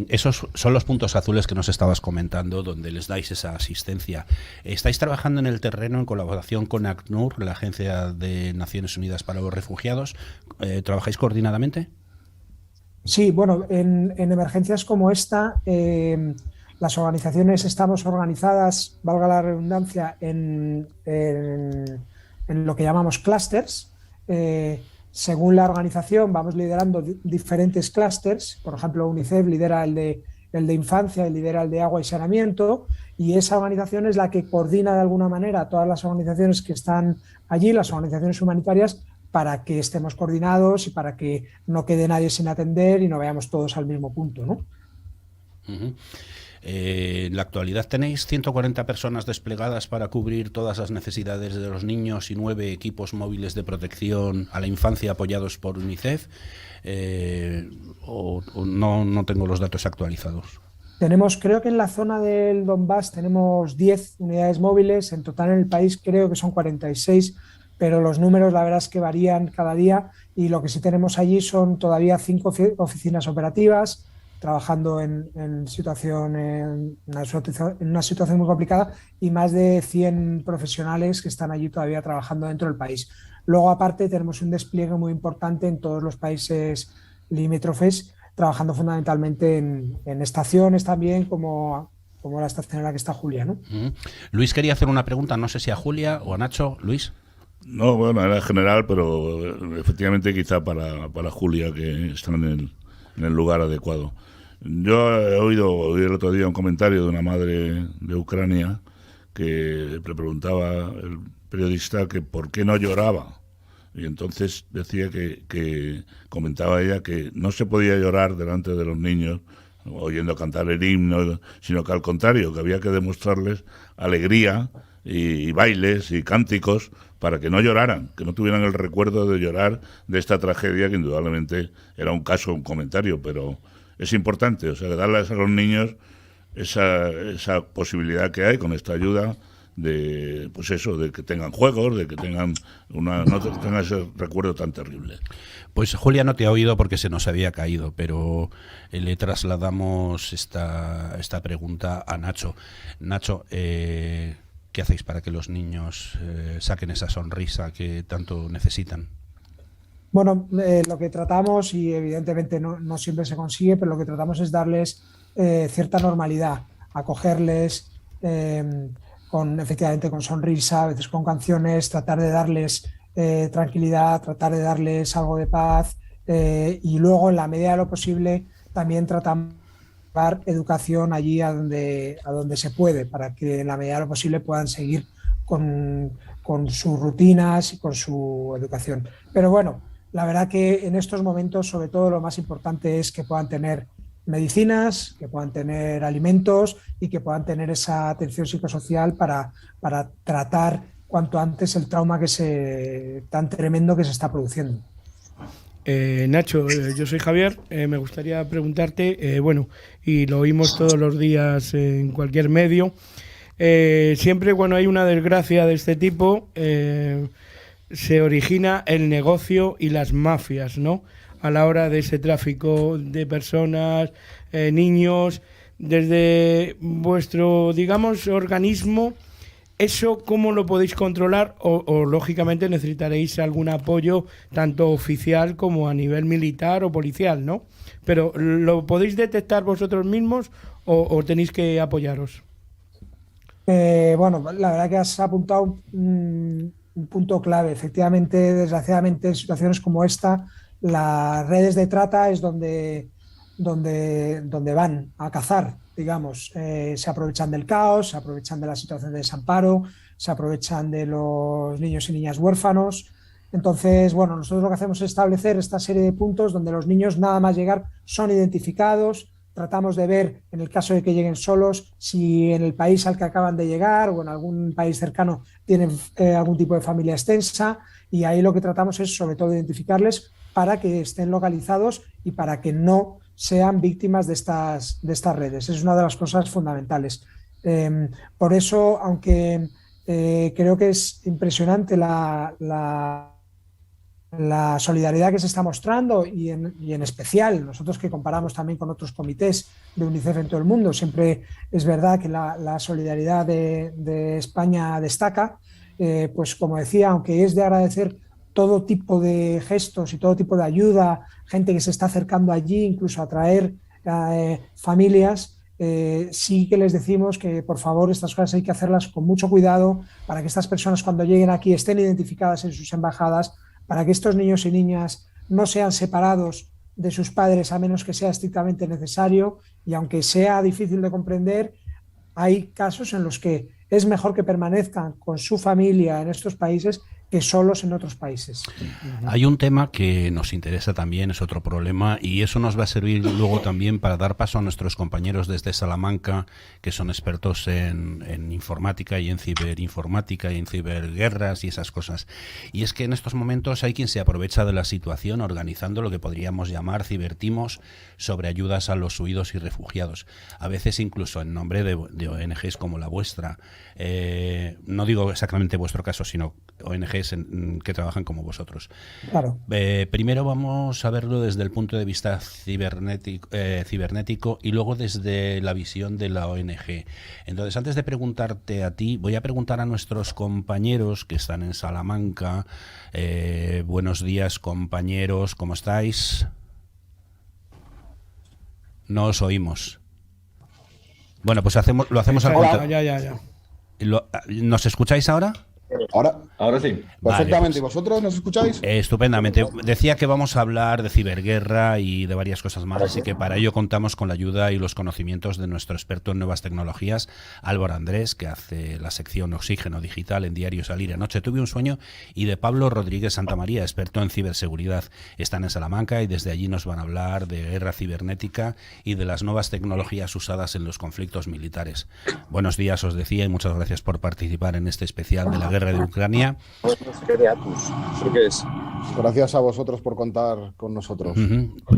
Esos son los puntos azules que nos estabas comentando, donde les dais esa asistencia. ¿Estáis trabajando en el terreno en colaboración con ACNUR, la Agencia de Naciones Unidas para los Refugiados? ¿Trabajáis coordinadamente?
Sí, bueno, en emergencias como esta, las organizaciones estamos organizadas, valga la redundancia, en lo que llamamos clústeres. Según la organización vamos liderando diferentes clústeres. Por ejemplo, UNICEF lidera el de infancia y lidera el de agua y saneamiento, y esa organización es la que coordina de alguna manera a todas las organizaciones que están allí, las organizaciones humanitarias, para que estemos coordinados y para que no quede nadie sin atender y no veamos todos al mismo punto, ¿no?
En la actualidad tenéis 140 personas desplegadas para cubrir todas las necesidades de los niños y 9 equipos móviles de protección a la infancia apoyados por UNICEF, o no tengo los datos actualizados.
Tenemos, creo que en la zona del Donbass tenemos 10 unidades móviles, en total en el país creo que son 46, pero los números la verdad es que varían cada día, y lo que sí tenemos allí son todavía 5 oficinas operativas, trabajando en una situación muy complicada, y más de 100 profesionales que están allí todavía trabajando dentro del país. Luego, aparte, tenemos un despliegue muy importante en todos los países limítrofes, trabajando fundamentalmente en estaciones también, como la estación en la que está Julia, ¿no?
Luis quería hacer una pregunta, no sé si a Julia o a Nacho. Luis.
No, bueno, era general, pero efectivamente quizá para Julia, que está en el lugar adecuado. Yo oí el otro día un comentario de una madre de Ucrania que le preguntaba el periodista que por qué no lloraba. Y entonces decía que comentaba ella que no se podía llorar delante de los niños oyendo cantar el himno, sino que al contrario, que había que demostrarles alegría y bailes y cánticos para que no lloraran, que no tuvieran el recuerdo de llorar de esta tragedia, que indudablemente era un caso, un comentario, pero es importante, o sea, darles a los niños esa posibilidad que hay con esta ayuda de, pues eso, de que tengan juegos, de que tengan no tengan ese recuerdo tan terrible.
Pues Julia no te ha oído porque se nos había caído, pero le trasladamos esta pregunta a Nacho. Nacho, ¿qué hacéis para que los niños saquen esa sonrisa que tanto necesitan?
Bueno, lo que tratamos, y evidentemente no siempre se consigue, pero lo que tratamos es darles cierta normalidad, acogerles efectivamente con sonrisa, a veces con canciones, tratar de darles tranquilidad, tratar de darles algo de paz, y luego en la medida de lo posible también tratamos de dar educación allí a donde se puede, para que en la medida de lo posible puedan seguir con sus rutinas y con su educación. Pero bueno, la verdad que en estos momentos sobre todo lo más importante es que puedan tener medicinas, que puedan tener alimentos y que puedan tener esa atención psicosocial para tratar cuanto antes el trauma tan tremendo que se está produciendo.
Nacho, yo soy Javier, me gustaría preguntarte, bueno, y lo oímos todos los días en cualquier medio, siempre cuando hay una desgracia de este tipo se origina el negocio y las mafias, ¿no? A la hora de ese tráfico de personas, niños, desde vuestro, digamos, organismo, ¿eso cómo lo podéis controlar? O lógicamente necesitaréis algún apoyo tanto oficial como a nivel militar o policial, ¿no? Pero ¿lo podéis detectar vosotros mismos o tenéis que apoyaros?
Bueno, la verdad que has apuntado un punto clave. Efectivamente, desgraciadamente, en situaciones como esta, las redes de trata es donde van a cazar, digamos. Se aprovechan del caos, se aprovechan de la situación de desamparo, se aprovechan de los niños y niñas huérfanos. Entonces, bueno, nosotros lo que hacemos es establecer esta serie de puntos donde los niños nada más llegar son identificados. Tratamos de ver, en el caso de que lleguen solos, si en el país al que acaban de llegar o en algún país cercano tienen algún tipo de familia extensa, y ahí lo que tratamos es sobre todo identificarles para que estén localizados y para que no sean víctimas de estas redes. Es una de las cosas fundamentales. Por eso, aunque creo que es impresionante la solidaridad que se está mostrando y en especial nosotros que comparamos también con otros comités de UNICEF en todo el mundo, siempre es verdad que la solidaridad de España destaca, pues como decía, aunque es de agradecer todo tipo de gestos y todo tipo de ayuda, gente que se está acercando allí, incluso a traer familias, sí que les decimos que por favor estas cosas hay que hacerlas con mucho cuidado para que estas personas cuando lleguen aquí estén identificadas en sus embajadas, para que estos niños y niñas no sean separados de sus padres a menos que sea estrictamente necesario, y aunque sea difícil de comprender, hay casos en los que es mejor que permanezcan con su familia en estos países que solos en otros países.
Hay un tema que nos interesa también, es otro problema, y eso nos va a servir luego también para dar paso a nuestros compañeros desde Salamanca, que son expertos en informática y en ciberinformática y en ciberguerras y esas cosas. Y es que en estos momentos hay quien se aprovecha de la situación organizando lo que podríamos llamar cibertimos sobre ayudas a los huidos y refugiados, a veces incluso en nombre de ONGs como la vuestra. No digo exactamente vuestro caso, sino ONGs que trabajan como vosotros.
Claro.
Primero vamos a verlo desde el punto de vista cibernético y luego desde la visión de la ONG. Entonces, antes de preguntarte a ti, voy a preguntar a nuestros compañeros que están en Salamanca. Buenos días, compañeros, ¿cómo estáis? No os oímos. Bueno, pues lo hacemos al contrario.
Ya.
¿Nos escucháis ahora?
Ahora. Ahora sí.
Perfectamente.
Vale,
¿Y vosotros nos escucháis?
estupendamente. Decía que vamos a hablar de ciberguerra y de varias cosas más, así que para ello contamos con la ayuda y los conocimientos de nuestro experto en nuevas tecnologías, Álvaro Andrés, que hace la sección Oxígeno Digital en Diario Salir Anoche Tuve un Sueño, y de Pablo Rodríguez Santamaría, experto en ciberseguridad. Están en Salamanca y desde allí nos van a hablar de guerra cibernética y de las nuevas tecnologías usadas en los conflictos militares. Buenos días, os decía, y muchas gracias por participar en este especial de la guerra de Ucrania.
Gracias a vosotros por contar con nosotros.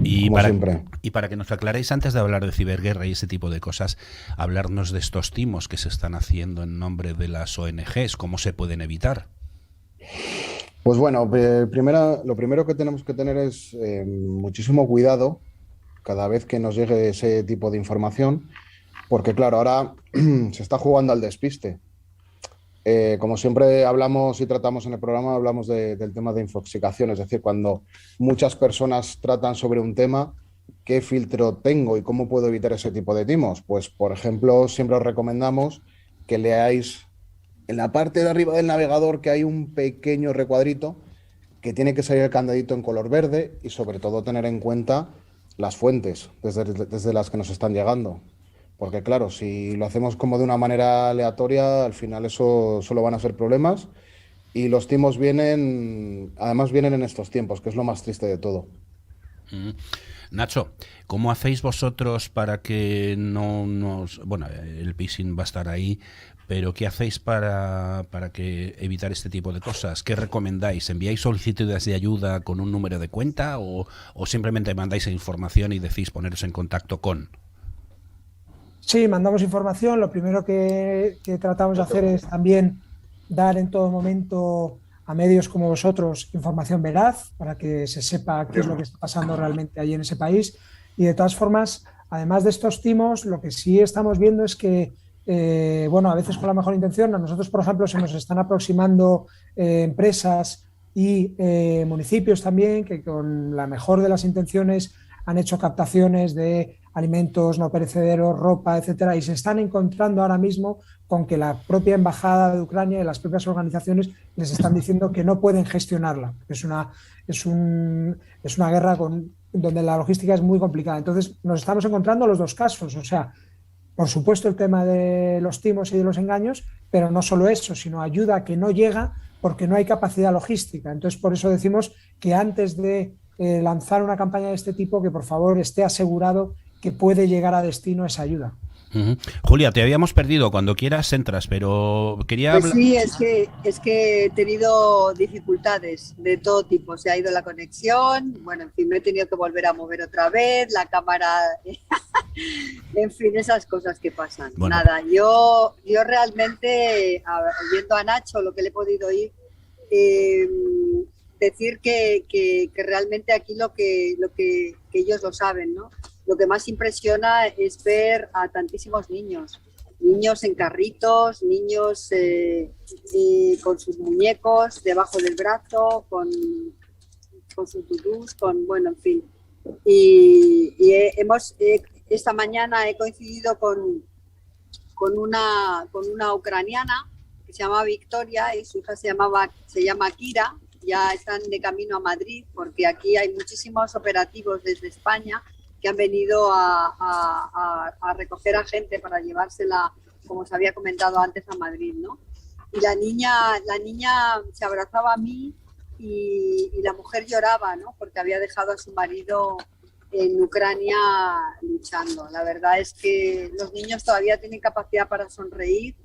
Y
como siempre.
para que nos aclaréis, antes de hablar de ciberguerra y ese tipo de cosas, hablarnos de estos timos que se están haciendo en nombre de las ONGs, ¿cómo se pueden evitar?
Pues bueno, lo primero que tenemos que tener es muchísimo cuidado cada vez que nos llegue ese tipo de información, porque claro, ahora se está jugando al despiste. Como siempre hablamos y tratamos en el programa, hablamos del tema de infoxicación, es decir, cuando muchas personas tratan sobre un tema, ¿qué filtro tengo y cómo puedo evitar ese tipo de timos? Pues, por ejemplo, siempre os recomendamos que leáis en la parte de arriba del navegador, que hay un pequeño recuadrito que tiene que salir el candadito en color verde, y sobre todo tener en cuenta las fuentes desde las que nos están llegando. Porque claro, si lo hacemos como de una manera aleatoria, al final eso solo van a ser problemas, y los timos además vienen en estos tiempos, que es lo más triste de todo.
Nacho, ¿cómo hacéis vosotros para que no nos... Bueno, el phishing va a estar ahí, pero ¿qué hacéis para que evitar este tipo de cosas? ¿Qué recomendáis? ¿Enviáis solicitudes de ayuda con un número de cuenta o simplemente mandáis información y decís poneros en contacto con...?
Sí, mandamos información. Lo primero que tratamos de hacer es también dar en todo momento a medios como vosotros información veraz para que se sepa qué es lo que está pasando realmente allí en ese país. Y de todas formas, además de estos timos, lo que sí estamos viendo es que, a veces con la mejor intención, a nosotros, por ejemplo, se nos están aproximando empresas y municipios también que con la mejor de las intenciones han hecho captaciones de alimentos no perecederos, ropa, etcétera, y se están encontrando ahora mismo con que la propia embajada de Ucrania y las propias organizaciones les están diciendo que no pueden gestionarla. Es una guerra donde la logística es muy complicada. Entonces, nos estamos encontrando los dos casos. O sea, por supuesto, el tema de los timos y de los engaños, pero no solo eso, sino ayuda que no llega porque no hay capacidad logística. Entonces, por eso decimos que antes de lanzar una campaña de este tipo, que por favor esté asegurado que puede llegar a destino esa ayuda.
Julia, te habíamos perdido. Cuando quieras entras, pero quería
pues
hablar...
sí, es que he tenido dificultades de todo tipo. Se ha ido la conexión, bueno, en fin, me he tenido que volver a mover otra vez, la cámara, en fin, esas cosas que pasan. Bueno. Nada, yo realmente, oyendo a Nacho, lo que le he podido oír, decir que realmente aquí lo que ellos lo saben, ¿no? Lo que más impresiona es ver a tantísimos niños en carritos, niños con sus muñecos debajo del brazo, con sus tutús, bueno, en fin. Y esta mañana he coincidido con una ucraniana que se llama Victoria y su hija se llama Kira. Ya están de camino a Madrid porque aquí hay muchísimos operativos desde España que han venido a recoger a gente para llevársela, como os había comentado antes, a Madrid, ¿no? Y la niña se abrazaba a mí y la mujer lloraba, ¿no? Porque había dejado a su marido en Ucrania luchando. La verdad es que los niños todavía tienen capacidad para sonreír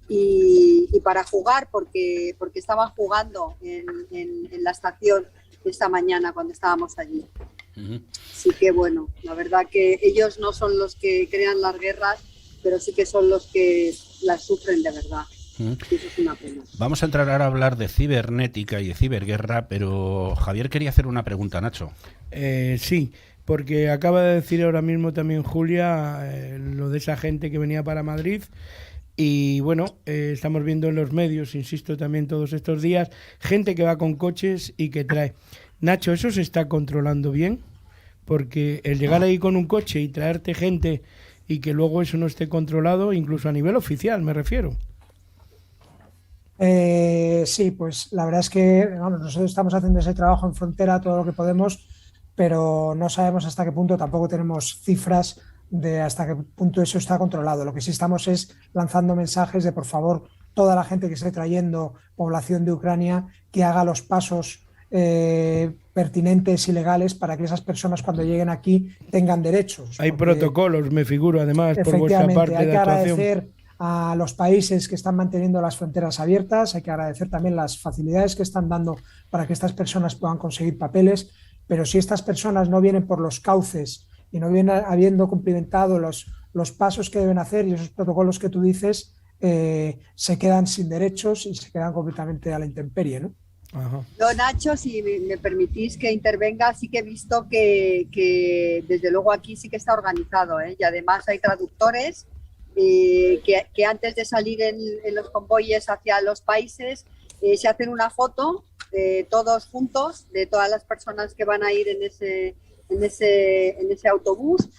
y para jugar, porque estaban jugando en la estación esta mañana cuando estábamos allí. Así que bueno, la verdad que ellos no son los que crean las guerras, pero sí que son los que las sufren de verdad. Eso es una pena.
Vamos a entrar ahora a hablar de cibernética y de ciberguerra, pero Javier quería hacer una pregunta, Nacho.
Sí, porque acaba de decir ahora mismo también Julia lo de esa gente que venía para Madrid. Y bueno, estamos viendo en los medios, insisto también todos estos días, gente que va con coches y que trae. Nacho, ¿eso se está controlando bien? Porque el llegar ahí con un coche y traerte gente y que luego eso no esté controlado, incluso a nivel oficial, me refiero.
Sí, pues la verdad es que vamos, nosotros estamos haciendo ese trabajo en frontera todo lo que podemos, pero no sabemos hasta qué punto, tampoco tenemos cifras de hasta qué punto eso está controlado. Lo que sí estamos es lanzando mensajes de, por favor, toda la gente que esté trayendo población de Ucrania, que haga los pasos pertinentes y legales para que esas personas cuando lleguen aquí tengan derechos.
Hay protocolos, me figuro, además, por vuestra parte
hay
de
que
actuación.
agradecer a los países que están manteniendo las fronteras abiertas, hay que agradecer también las facilidades que están dando para que estas personas puedan conseguir papeles, pero si estas personas no vienen por los cauces y no vienen habiendo cumplimentado los pasos que deben hacer y esos protocolos que tú dices, se quedan sin derechos y se quedan completamente a la intemperie, ¿no?
Ajá.
Yo, Nacho, si me permitís que intervenga, sí que he visto que desde luego aquí sí que está organizado, ¿eh? Y además hay traductores que antes de salir en los convoyes hacia los países se hacen una foto todos juntos de todas las personas que van a ir en ese autobús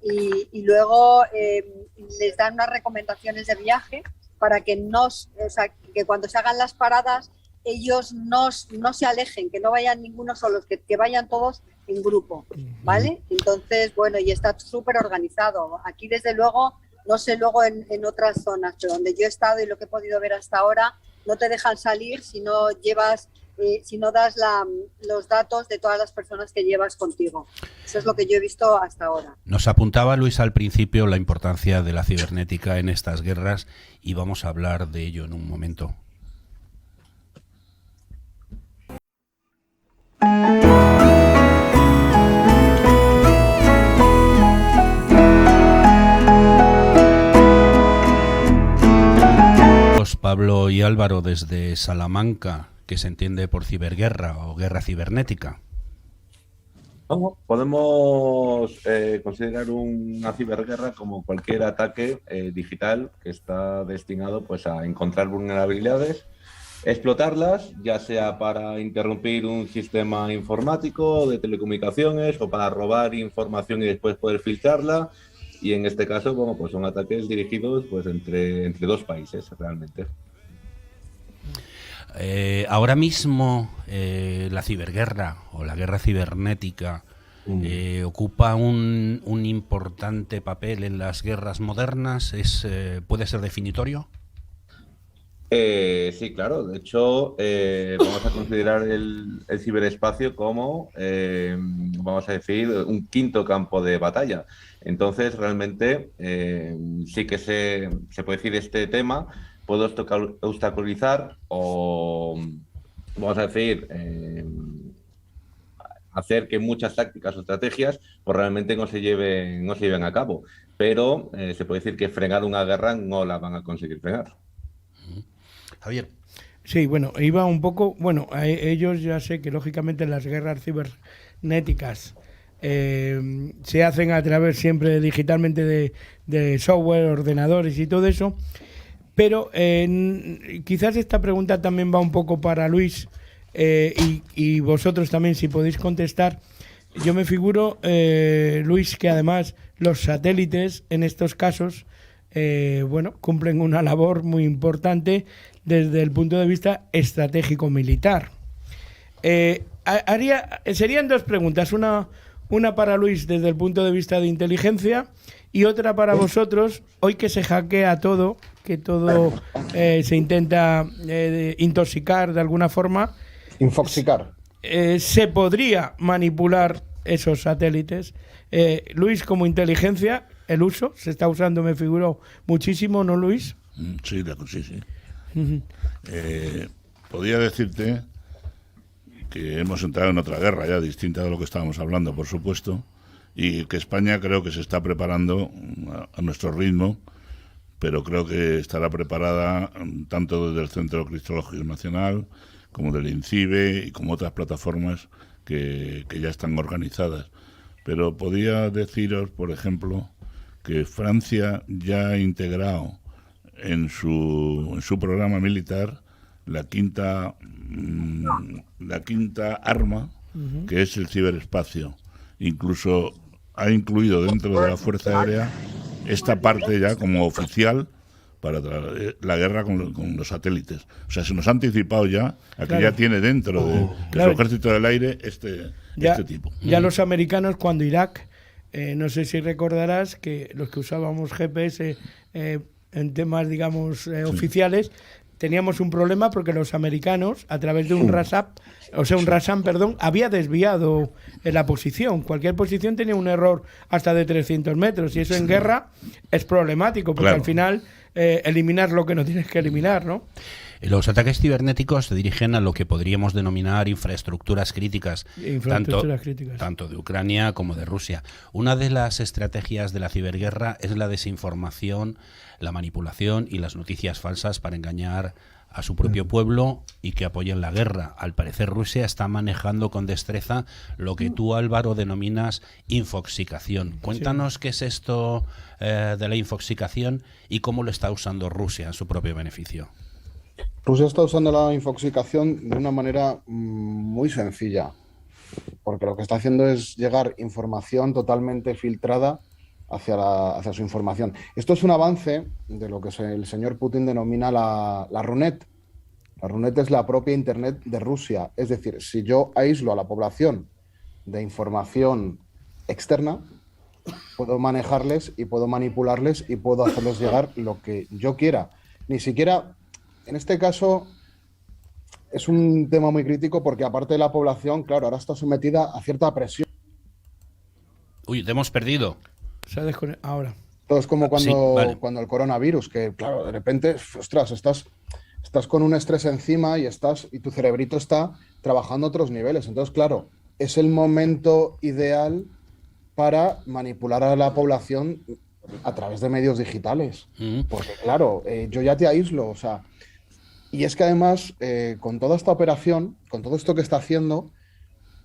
y luego les dan unas recomendaciones de viaje para que que cuando se hagan las paradas ellos no se alejen, que no vayan ninguno solos, que vayan todos en grupo, ¿vale? Entonces, bueno, y está súper organizado. Aquí, desde luego, no sé luego en otras zonas, pero donde yo he estado y lo que he podido ver hasta ahora, no te dejan salir si no llevas, si no das los datos de todas las personas que llevas contigo. Eso es lo que yo he visto hasta ahora.
Nos apuntaba Luis al principio la importancia de la cibernética en estas guerras y vamos a hablar de ello en un momento. Pablo y Álvaro desde Salamanca, que se entiende por ciberguerra o guerra cibernética.
Podemos considerar una ciberguerra como cualquier ataque digital que está destinado pues a encontrar vulnerabilidades, explotarlas, ya sea para interrumpir un sistema informático de telecomunicaciones o para robar información y después poder filtrarla. Y en este caso, bueno, pues son ataques dirigidos pues entre dos países realmente.
Ahora mismo la ciberguerra o la guerra cibernética ocupa un importante papel en las guerras modernas. ¿Puede ser definitorio?
Sí, claro. De hecho, vamos a considerar el ciberespacio como, vamos a decir, un quinto campo de batalla. Entonces, realmente, sí que se puede decir este tema puede obstaculizar o, vamos a decir, hacer que muchas tácticas o estrategias pues realmente no se lleven a cabo. Pero se puede decir que frenar una guerra no la van a conseguir frenar.
Javier.
Sí, bueno, iba un poco, bueno, ellos ya sé que lógicamente las guerras cibernéticas se hacen a través siempre digitalmente de software, ordenadores y todo eso, pero quizás esta pregunta también va un poco para Luis y vosotros también si podéis contestar. Yo me figuro, Luis, que además los satélites en estos casos cumplen una labor muy importante desde el punto de vista estratégico militar. Serían dos preguntas, una para Luis desde el punto de vista de inteligencia y otra para vosotros, hoy que se hackea todo, que todo se intenta intoxicar de alguna forma.
Infoxicar.
Se podría manipular esos satélites. Luis, como inteligencia, el uso se está usando, me figuro, muchísimo, ¿no, Luis?
Sí. Podría decirte que hemos entrado en otra guerra ya distinta de lo que estábamos hablando, por supuesto, y que España creo que se está preparando a nuestro ritmo, pero creo que estará preparada tanto desde el Centro Cristológico Nacional como del INCIBE y como otras plataformas que ya están organizadas. Pero podría deciros, por ejemplo, que Francia ya ha integrado en su programa militar la quinta arma, que es el ciberespacio. Incluso ha incluido dentro de la Fuerza Aérea esta parte ya como oficial para la guerra con los satélites. O sea, se nos ha anticipado ya a que ya tiene dentro de su ejército del aire este tipo.
Ya los americanos, cuando Irak, no sé si recordarás que los que usábamos GPS en temas, digamos, oficiales, teníamos un problema porque los americanos, a través de un RASAM, había desviado la posición. Cualquier posición tenía un error hasta de 300 metros y eso en guerra es problemático porque al final eliminar lo que no tienes que eliminar, ¿no?
Los ataques cibernéticos se dirigen a lo que podríamos denominar infraestructuras críticas, tanto de Ucrania como de Rusia. Una de las estrategias de la ciberguerra es la desinformación, la manipulación y las noticias falsas para engañar a su propio pueblo y que apoyen la guerra. Al parecer Rusia está manejando con destreza lo que tú, Álvaro, denominas infoxicación. Cuéntanos qué es esto de la infoxicación y cómo lo está usando Rusia en su propio beneficio.
Rusia está usando la infoxicación de una manera muy sencilla, porque lo que está haciendo es llegar información totalmente filtrada hacia su información. Esto es un avance de lo que el señor Putin denomina la Runet. La Runet es la propia Internet de Rusia. Es decir, si yo aíslo a la población de información externa, puedo manejarles y puedo manipularles y puedo hacerles llegar lo que yo quiera. Ni siquiera... En este caso es un tema muy crítico porque aparte de la población, claro, ahora está sometida a cierta presión.
Uy, te hemos perdido.
Se ha desconectado ahora.
Todo es como cuando el coronavirus, que claro, de repente, ostras, estás con un estrés encima y tu cerebrito está trabajando a otros niveles. Entonces, claro, es el momento ideal para manipular a la población a través de medios digitales. Porque claro, yo ya te aíslo, o sea... Y es que además, con toda esta operación, con todo esto que está haciendo,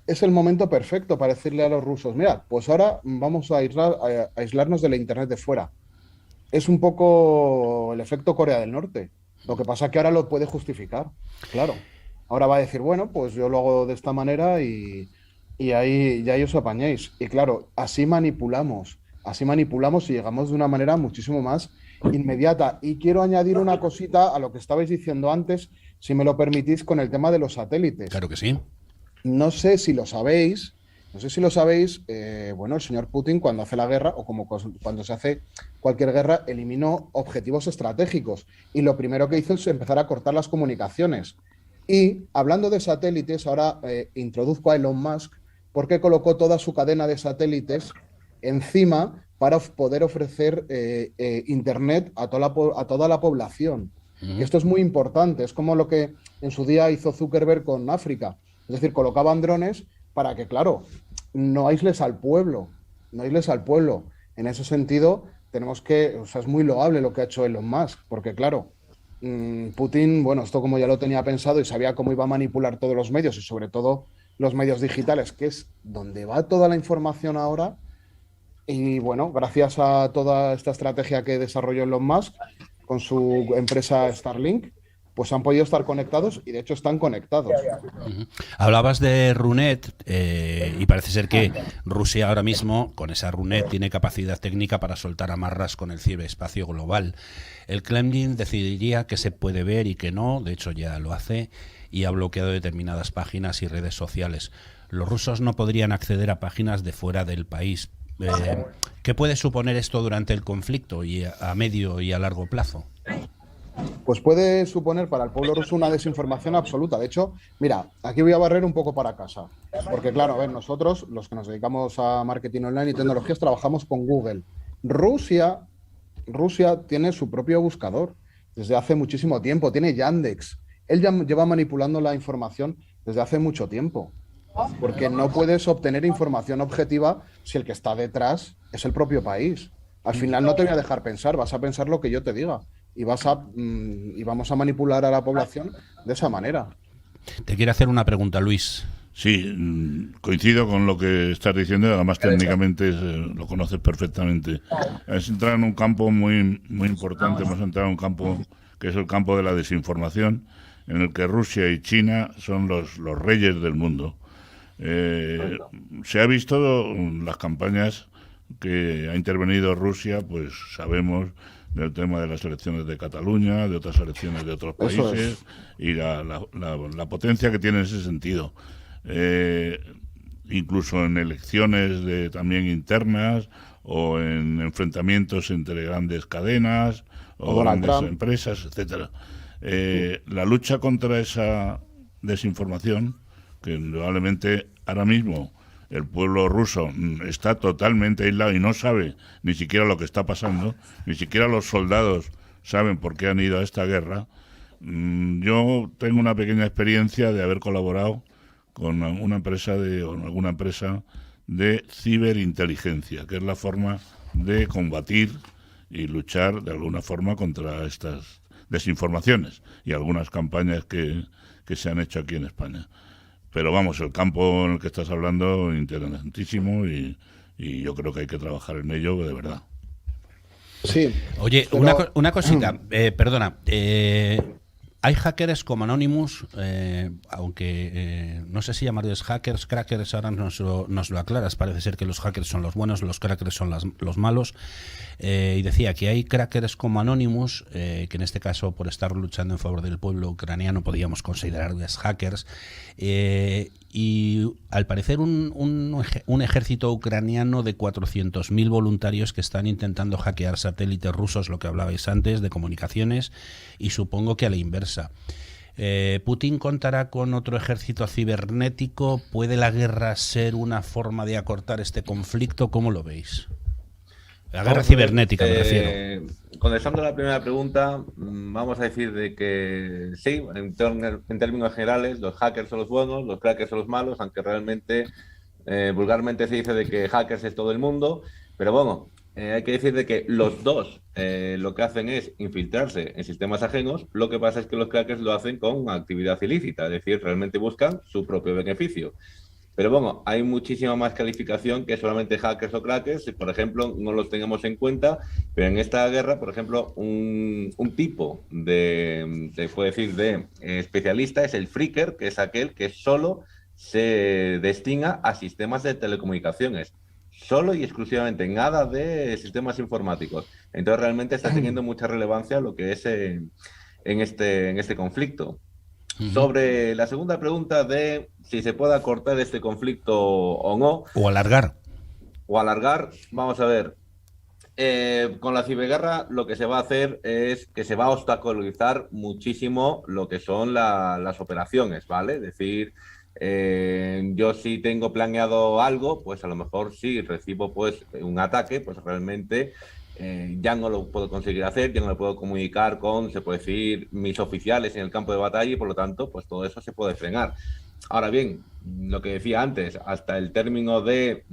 es el momento perfecto para decirle a los rusos, mirad, pues ahora vamos a aislarnos de la Internet de fuera. Es un poco el efecto Corea del Norte. Lo que pasa es que ahora lo puede justificar, claro. Ahora va a decir, bueno, pues yo lo hago de esta manera y ahí ya os apañéis. Y claro, así manipulamos y llegamos de una manera muchísimo más inmediata. Y quiero añadir una cosita a lo que estabais diciendo antes, si me lo permitís, con el tema de los satélites.
Claro que sí.
No sé si lo sabéis, bueno, el señor Putin cuando hace la guerra, o como cuando se hace cualquier guerra, eliminó objetivos estratégicos. Y lo primero que hizo es empezar a cortar las comunicaciones. Y hablando de satélites, ahora introduzco a Elon Musk, porque colocó toda su cadena de satélites encima para poder ofrecer Internet a toda la población. Y esto es muy importante, es como lo que en su día hizo Zuckerberg con África. Es decir, colocaban drones para que, claro, no aísles al pueblo. En ese sentido, es muy loable lo que ha hecho Elon Musk, porque, claro, Putin, bueno, esto como ya lo tenía pensado y sabía cómo iba a manipular todos los medios y sobre todo los medios digitales, que es donde va toda la información ahora. Y bueno, gracias a toda esta estrategia que desarrolló Elon Musk con su empresa Starlink, pues han podido estar conectados y de hecho están conectados.
Hablabas de Runet y parece ser que Rusia ahora mismo con esa Runet tiene capacidad técnica para soltar amarras con el ciberespacio global. El Kremlin decidiría qué se puede ver y qué no, de hecho ya lo hace, y ha bloqueado determinadas páginas y redes sociales. Los rusos no podrían acceder a páginas de fuera del país. ¿Qué puede suponer esto durante el conflicto y a medio y a largo plazo?
Pues puede suponer para el pueblo ruso una desinformación absoluta. De hecho, mira, aquí voy a barrer un poco para casa. Porque claro, a ver, nosotros, los que nos dedicamos a marketing online y tecnologías, trabajamos con Google. Rusia tiene su propio buscador desde hace muchísimo tiempo. Tiene Yandex. Él ya lleva manipulando la información desde hace mucho tiempo. Porque no puedes obtener información objetiva si el que está detrás es el propio país. Al final no te voy a dejar pensar, vas a pensar lo que yo te diga. Y vamos a manipular a la población de esa manera.
Te quiero hacer una pregunta, Luis.
Sí, coincido con lo que estás diciendo, además técnicamente lo conoces perfectamente. Es entrar en un campo muy, muy importante, hemos entrado en un campo que es el campo de la desinformación, en el que Rusia y China son los reyes del mundo. Se ha visto las campañas que ha intervenido Rusia, pues sabemos del tema de las elecciones de Cataluña, de otras elecciones de otros países, y la potencia que tiene en ese sentido. Incluso en elecciones también internas o en enfrentamientos entre grandes cadenas o grandes empresas, etcétera. La lucha contra esa desinformación, que indudablemente ahora mismo el pueblo ruso está totalmente aislado y no sabe ni siquiera lo que está pasando, ni siquiera los soldados saben por qué han ido a esta guerra. Yo tengo una pequeña experiencia de haber colaborado con alguna empresa de ciberinteligencia, que es la forma de combatir y luchar de alguna forma contra estas desinformaciones y algunas campañas que se han hecho aquí en España. Pero vamos, el campo en el que estás hablando, interesantísimo, y yo creo que hay que trabajar en ello de verdad.
Sí.
Oye, pero... una cosita, perdona. Hay hackers como Anonymous, aunque no sé si llamarles hackers, crackers, ahora nos lo aclaras. Parece ser que los hackers son los buenos, los crackers son los malos. Y decía que hay crackers como Anonymous, que en este caso, por estar luchando en favor del pueblo ucraniano, podríamos considerarles hackers. Y al parecer un ejército ucraniano de 400.000 voluntarios que están intentando hackear satélites rusos, lo que hablabais antes, de comunicaciones, y supongo que a la inversa. ¿Putin contará con otro ejército cibernético? ¿Puede la guerra ser una forma de acortar este conflicto? ¿Cómo lo veis? La guerra cibernética, me refiero.
Contestando la primera pregunta, vamos a decir de que sí, en términos generales, los hackers son los buenos, los crackers son los malos, aunque realmente, vulgarmente se dice de que hackers es todo el mundo, pero bueno, hay que decir de que los dos lo que hacen es infiltrarse en sistemas ajenos. Lo que pasa es que los crackers lo hacen con actividad ilícita, es decir, realmente buscan su propio beneficio. Pero bueno, hay muchísima más calificación que solamente hackers o crackers. Por ejemplo, no los tengamos en cuenta, pero en esta guerra, por ejemplo, un tipo se puede decir, de especialista es el freaker, que es aquel que solo se destina a sistemas de telecomunicaciones. Solo y exclusivamente, nada de sistemas informáticos. Entonces realmente está teniendo mucha relevancia lo que es en este conflicto. Sobre la segunda pregunta de si se puede acortar este conflicto o no.
O alargar.
Vamos a ver. Con la ciberguerra lo que se va a hacer es que se va a obstaculizar muchísimo lo que son las operaciones, ¿vale? Es decir, yo si tengo planeado algo, pues a lo mejor si recibo pues un ataque, pues realmente ya no lo puedo conseguir hacer, ya no lo puedo comunicar con, se puede decir, mis oficiales en el campo de batalla, y por lo tanto, pues todo eso se puede frenar. Ahora bien, lo que decía antes, hasta el término de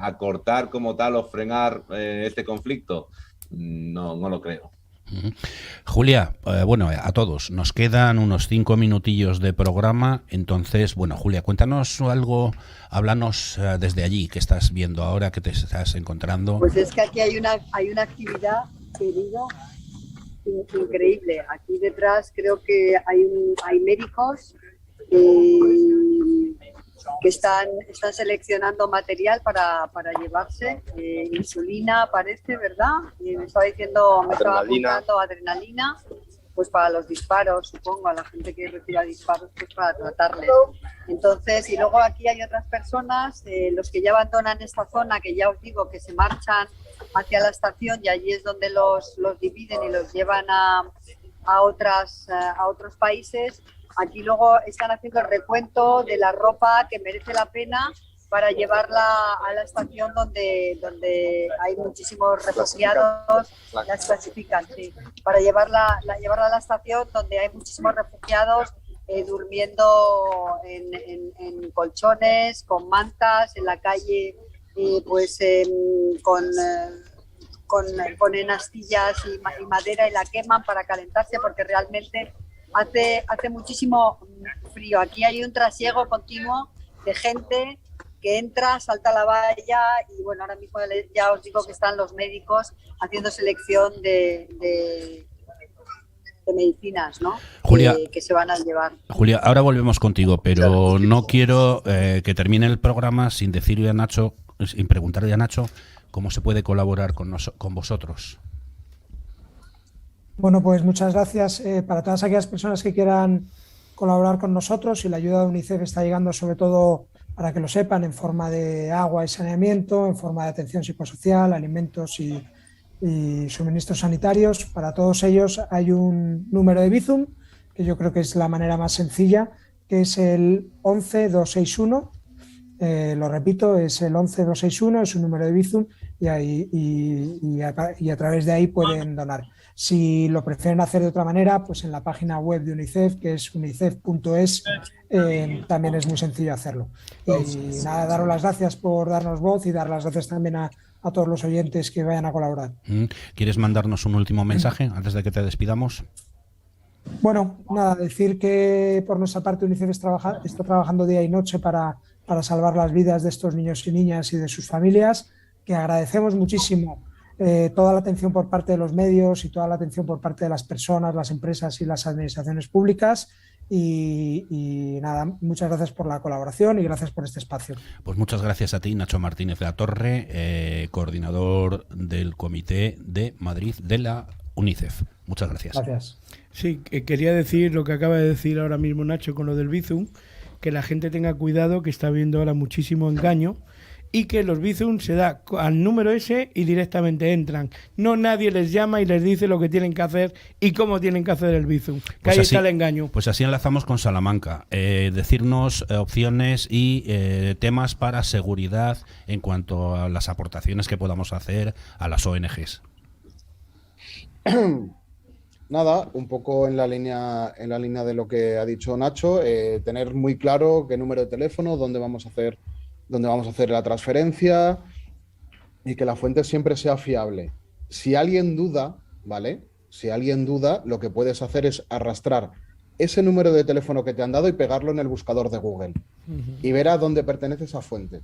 acortar como tal o frenar este conflicto, no lo creo.
Julia, bueno, a todos, nos quedan unos 5 minutillos de programa, entonces, bueno, Julia, cuéntanos algo, háblanos desde allí, ¿qué estás viendo ahora, qué te estás encontrando?
Pues es que aquí hay una actividad, querido, increíble. Aquí detrás creo que hay médicos que están seleccionando material para llevarse, insulina parece, ¿verdad? Y me estaba apuntando adrenalina, pues para los disparos, supongo, a la gente que reciba disparos, pues para tratarles. Entonces, y luego aquí hay otras personas, los que ya abandonan esta zona, que ya os digo que se marchan hacia la estación, y allí es donde los dividen y los llevan a otros países. Aquí luego están haciendo el recuento de la ropa que merece la pena para llevarla a la estación donde hay muchísimos refugiados, las clasifican, sí, para llevarla a la estación donde hay muchísimos refugiados durmiendo en colchones, con mantas, en la calle, con enastillas y madera, y la queman para calentarse porque realmente hace muchísimo frío. Aquí hay un trasiego continuo de gente que entra, salta la valla, y bueno, ahora mismo ya os digo que están los médicos haciendo selección de medicinas, ¿no?
Julia,
que se van a llevar.
Julia, ahora volvemos contigo, pero no quiero que termine el programa sin decirle a Nacho, sin preguntarle a Nacho cómo se puede colaborar con vosotros.
Bueno, pues muchas gracias para todas aquellas personas que quieran colaborar con nosotros, y la ayuda de UNICEF está llegando sobre todo, para que lo sepan, en forma de agua y saneamiento, en forma de atención psicosocial, alimentos y suministros sanitarios. Para todos ellos hay un número de Bizum, que yo creo que es la manera más sencilla, que es el 11261. Lo repito, es el 11261, es un número de Bizum, y a través de ahí pueden donar. Si lo prefieren hacer de otra manera, pues en la página web de UNICEF, que es unicef.es, también es muy sencillo hacerlo. Y nada, daros las gracias por darnos voz y dar las gracias también a todos los oyentes que vayan a colaborar.
¿Quieres mandarnos un último mensaje antes de que te despidamos?
Bueno, nada, decir que por nuestra parte UNICEF está trabajando día y noche para salvar las vidas de estos niños y niñas y de sus familias, que agradecemos muchísimo toda la atención por parte de los medios y toda la atención por parte de las personas, las empresas y las administraciones públicas. Y nada, muchas gracias por la colaboración y gracias por este espacio.
Pues muchas gracias a ti, Nacho Martínez de la Torre, coordinador del Comité de Madrid de la UNICEF. Muchas gracias.
Gracias.
Sí, quería decir lo que acaba de decir ahora mismo Nacho con lo del Bizum, que la gente tenga cuidado, que está habiendo ahora muchísimo engaño, y que los Bizum se da al número ese y directamente entran. No, nadie les llama y les dice lo que tienen que hacer y cómo tienen que hacer el Bizum. Que
Pues
ahí
así,
está el engaño.
Pues así enlazamos con Salamanca. Decirnos opciones y temas para seguridad en cuanto a las aportaciones que podamos hacer a las ONGs.
Nada, un poco en la línea de lo que ha dicho Nacho, tener muy claro qué número de teléfono, dónde vamos a hacer la transferencia, y que la fuente siempre sea fiable. Si alguien duda, ¿vale? Si alguien duda, lo que puedes hacer es arrastrar ese número de teléfono que te han dado y pegarlo en el buscador de Google y ver a dónde pertenece esa fuente.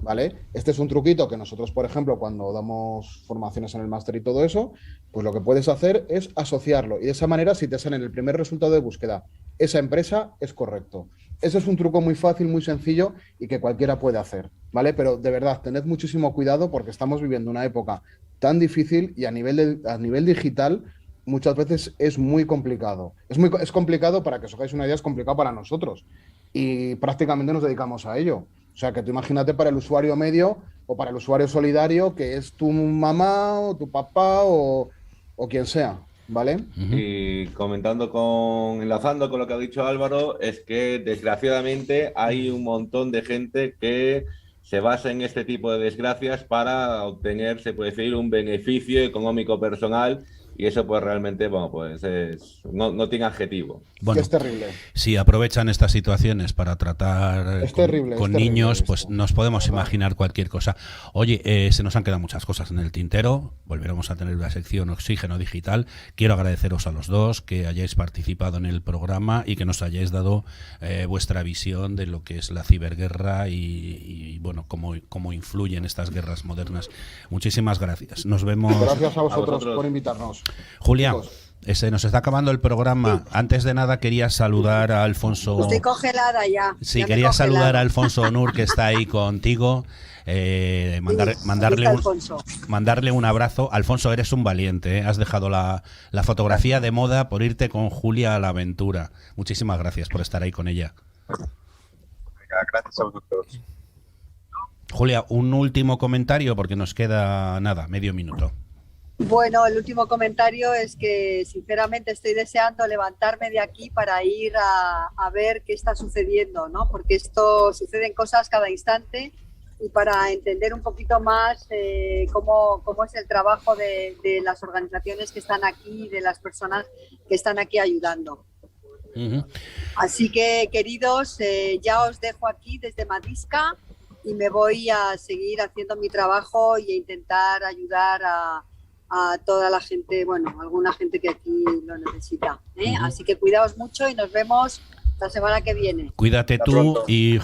¿Vale? Este es un truquito que nosotros, por ejemplo, cuando damos formaciones en el máster y todo eso, pues lo que puedes hacer es asociarlo, y de esa manera, si te sale en el primer resultado de búsqueda esa empresa, es correcto. Ese es un truco muy fácil, muy sencillo y que cualquiera puede hacer, ¿vale? Pero de verdad, tened muchísimo cuidado, porque estamos viviendo una época tan difícil, y a nivel digital muchas veces es muy complicado. Es complicado, para que os hagáis una idea, es complicado para nosotros, y prácticamente nos dedicamos a ello. O sea, que tú imagínate para el usuario medio o para el usuario solidario, que es tu mamá o tu papá o quien sea, ¿vale?
Y enlazando con lo que ha dicho Álvaro, es que desgraciadamente hay un montón de gente que se basa en este tipo de desgracias para obtener, se puede decir, un beneficio económico personal. Y eso pues realmente, bueno, pues no tiene adjetivo.
Bueno,
es terrible.
Si aprovechan estas situaciones para tratar con niños, pues nos podemos imaginar cualquier cosa. Oye, se nos han quedado muchas cosas en el tintero. Volveremos a tener la sección Oxígeno Digital. Quiero agradeceros a los dos que hayáis participado en el programa y que nos hayáis dado vuestra visión de lo que es la ciberguerra y bueno, cómo influyen estas guerras modernas. Muchísimas gracias. Nos vemos.
Gracias a vosotros por invitarnos.
Julia, nos está acabando el programa. Antes de nada quería saludar a Alfonso.
Estoy congelada ya.
Sí,
ya
quería saludar a Alfonso Onur, que está ahí contigo. Mandarle un abrazo. Alfonso, eres un valiente, ¿eh? Has dejado la fotografía de moda por irte con Julia a la aventura. Muchísimas gracias por estar ahí con ella.
Gracias a vosotros.
Julia, un último comentario, porque nos queda nada, medio minuto.
Bueno, el último comentario es que sinceramente estoy deseando levantarme de aquí para ir a ver qué está sucediendo, ¿no? Porque esto suceden cosas cada instante, y para entender un poquito más cómo es el trabajo de las organizaciones que están aquí, de las personas que están aquí ayudando. Así que, queridos, ya os dejo aquí desde Madisca y me voy a seguir haciendo mi trabajo y a intentar ayudar a toda la gente, bueno, alguna gente que aquí lo necesita, ¿eh? Así que cuidaos mucho y nos vemos la semana que viene.
Cuídate tú y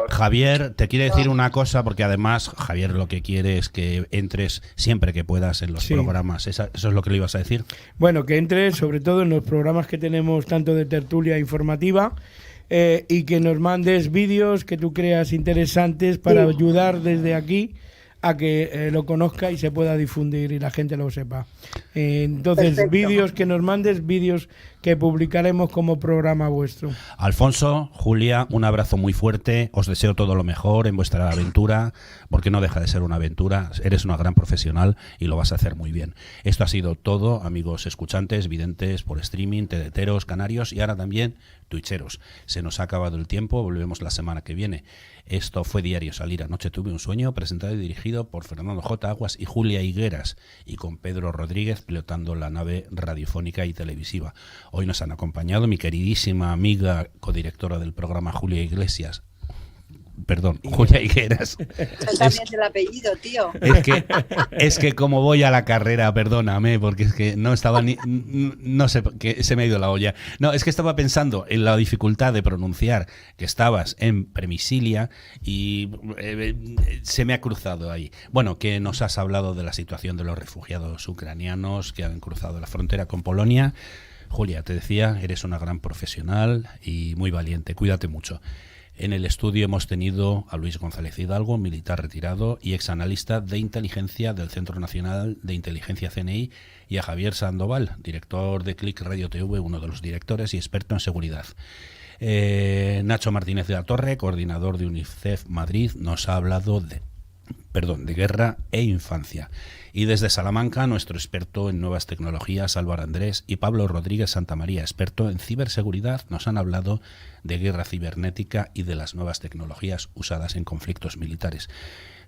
Javier, te quiere decir una cosa, porque además Javier lo que quiere es que entres siempre que puedas en los programas. ¿Eso es lo que le ibas a decir?
Bueno, que entres sobre todo en los programas que tenemos, tanto de tertulia informativa, y que nos mandes vídeos que tú creas interesantes para ayudar desde aquí a que lo conozca y se pueda difundir y la gente lo sepa. Entonces,
Perfecto.
vídeos que nos mandes, vídeos que publicaremos como programa vuestro.
Alfonso, Julia, un abrazo muy fuerte, os deseo todo lo mejor en vuestra aventura, porque no deja de ser una aventura, eres una gran profesional y lo vas a hacer muy bien. Esto ha sido todo, amigos escuchantes, videntes por streaming, tedeteros, canarios y ahora también twitcheros. Se nos ha acabado el tiempo, volvemos la semana que viene. Esto fue Diario Salir. Anoche tuve un sueño, presentado y dirigido por Fernando J. Aguas y Julia Higueras, y con Pedro Rodríguez pilotando la nave radiofónica y televisiva. Hoy nos han acompañado mi queridísima amiga, codirectora del programa, Julia Higueras.
También el apellido, tío.
Es que como voy a la carrera, perdóname, porque es que no estaba no sé, que se me ha ido la olla. No, es que estaba pensando en la dificultad de pronunciar que estabas en Premisilia y se me ha cruzado ahí. Bueno, que nos has hablado de la situación de los refugiados ucranianos que han cruzado la frontera con Polonia. Julia, te decía, eres una gran profesional y muy valiente. Cuídate mucho. En el estudio hemos tenido a Luis González Hidalgo, militar retirado y exanalista de inteligencia del Centro Nacional de Inteligencia CNI, y a Javier Sandoval, director de Click Radio TV, uno de los directores y experto en seguridad. Nacho Martínez de la Torre, coordinador de UNICEF Madrid, nos ha hablado de guerra e infancia. Y desde Salamanca, nuestro experto en nuevas tecnologías, Álvaro Andrés, y Pablo Rodríguez Santamaría, experto en ciberseguridad, nos han hablado de guerra cibernética y de las nuevas tecnologías usadas en conflictos militares.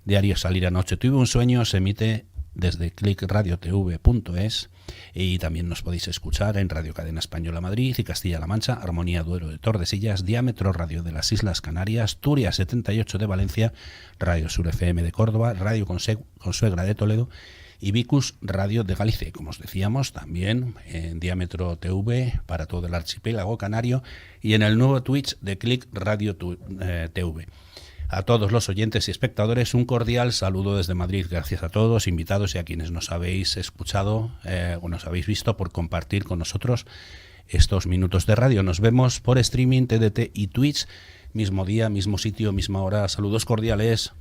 Diario Salir. Anoche tuve un sueño se emite desde clickradiotv.es y también nos podéis escuchar en Radio Cadena Española Madrid y Castilla-La Mancha, Armonía Duero de Tordesillas, Diámetro Radio de las Islas Canarias, Turia 78 de Valencia, Radio Sur FM de Córdoba, Radio Consuegra de Toledo y Vicus Radio de Galicia. Como os decíamos, también en Diámetro TV para todo el archipiélago canario y en el nuevo Twitch de Click Radio TV. A todos los oyentes y espectadores, un cordial saludo desde Madrid. Gracias a todos, invitados y a quienes nos habéis escuchado o nos habéis visto por compartir con nosotros estos minutos de radio. Nos vemos por streaming, TDT y Twitch, mismo día, mismo sitio, misma hora. Saludos cordiales.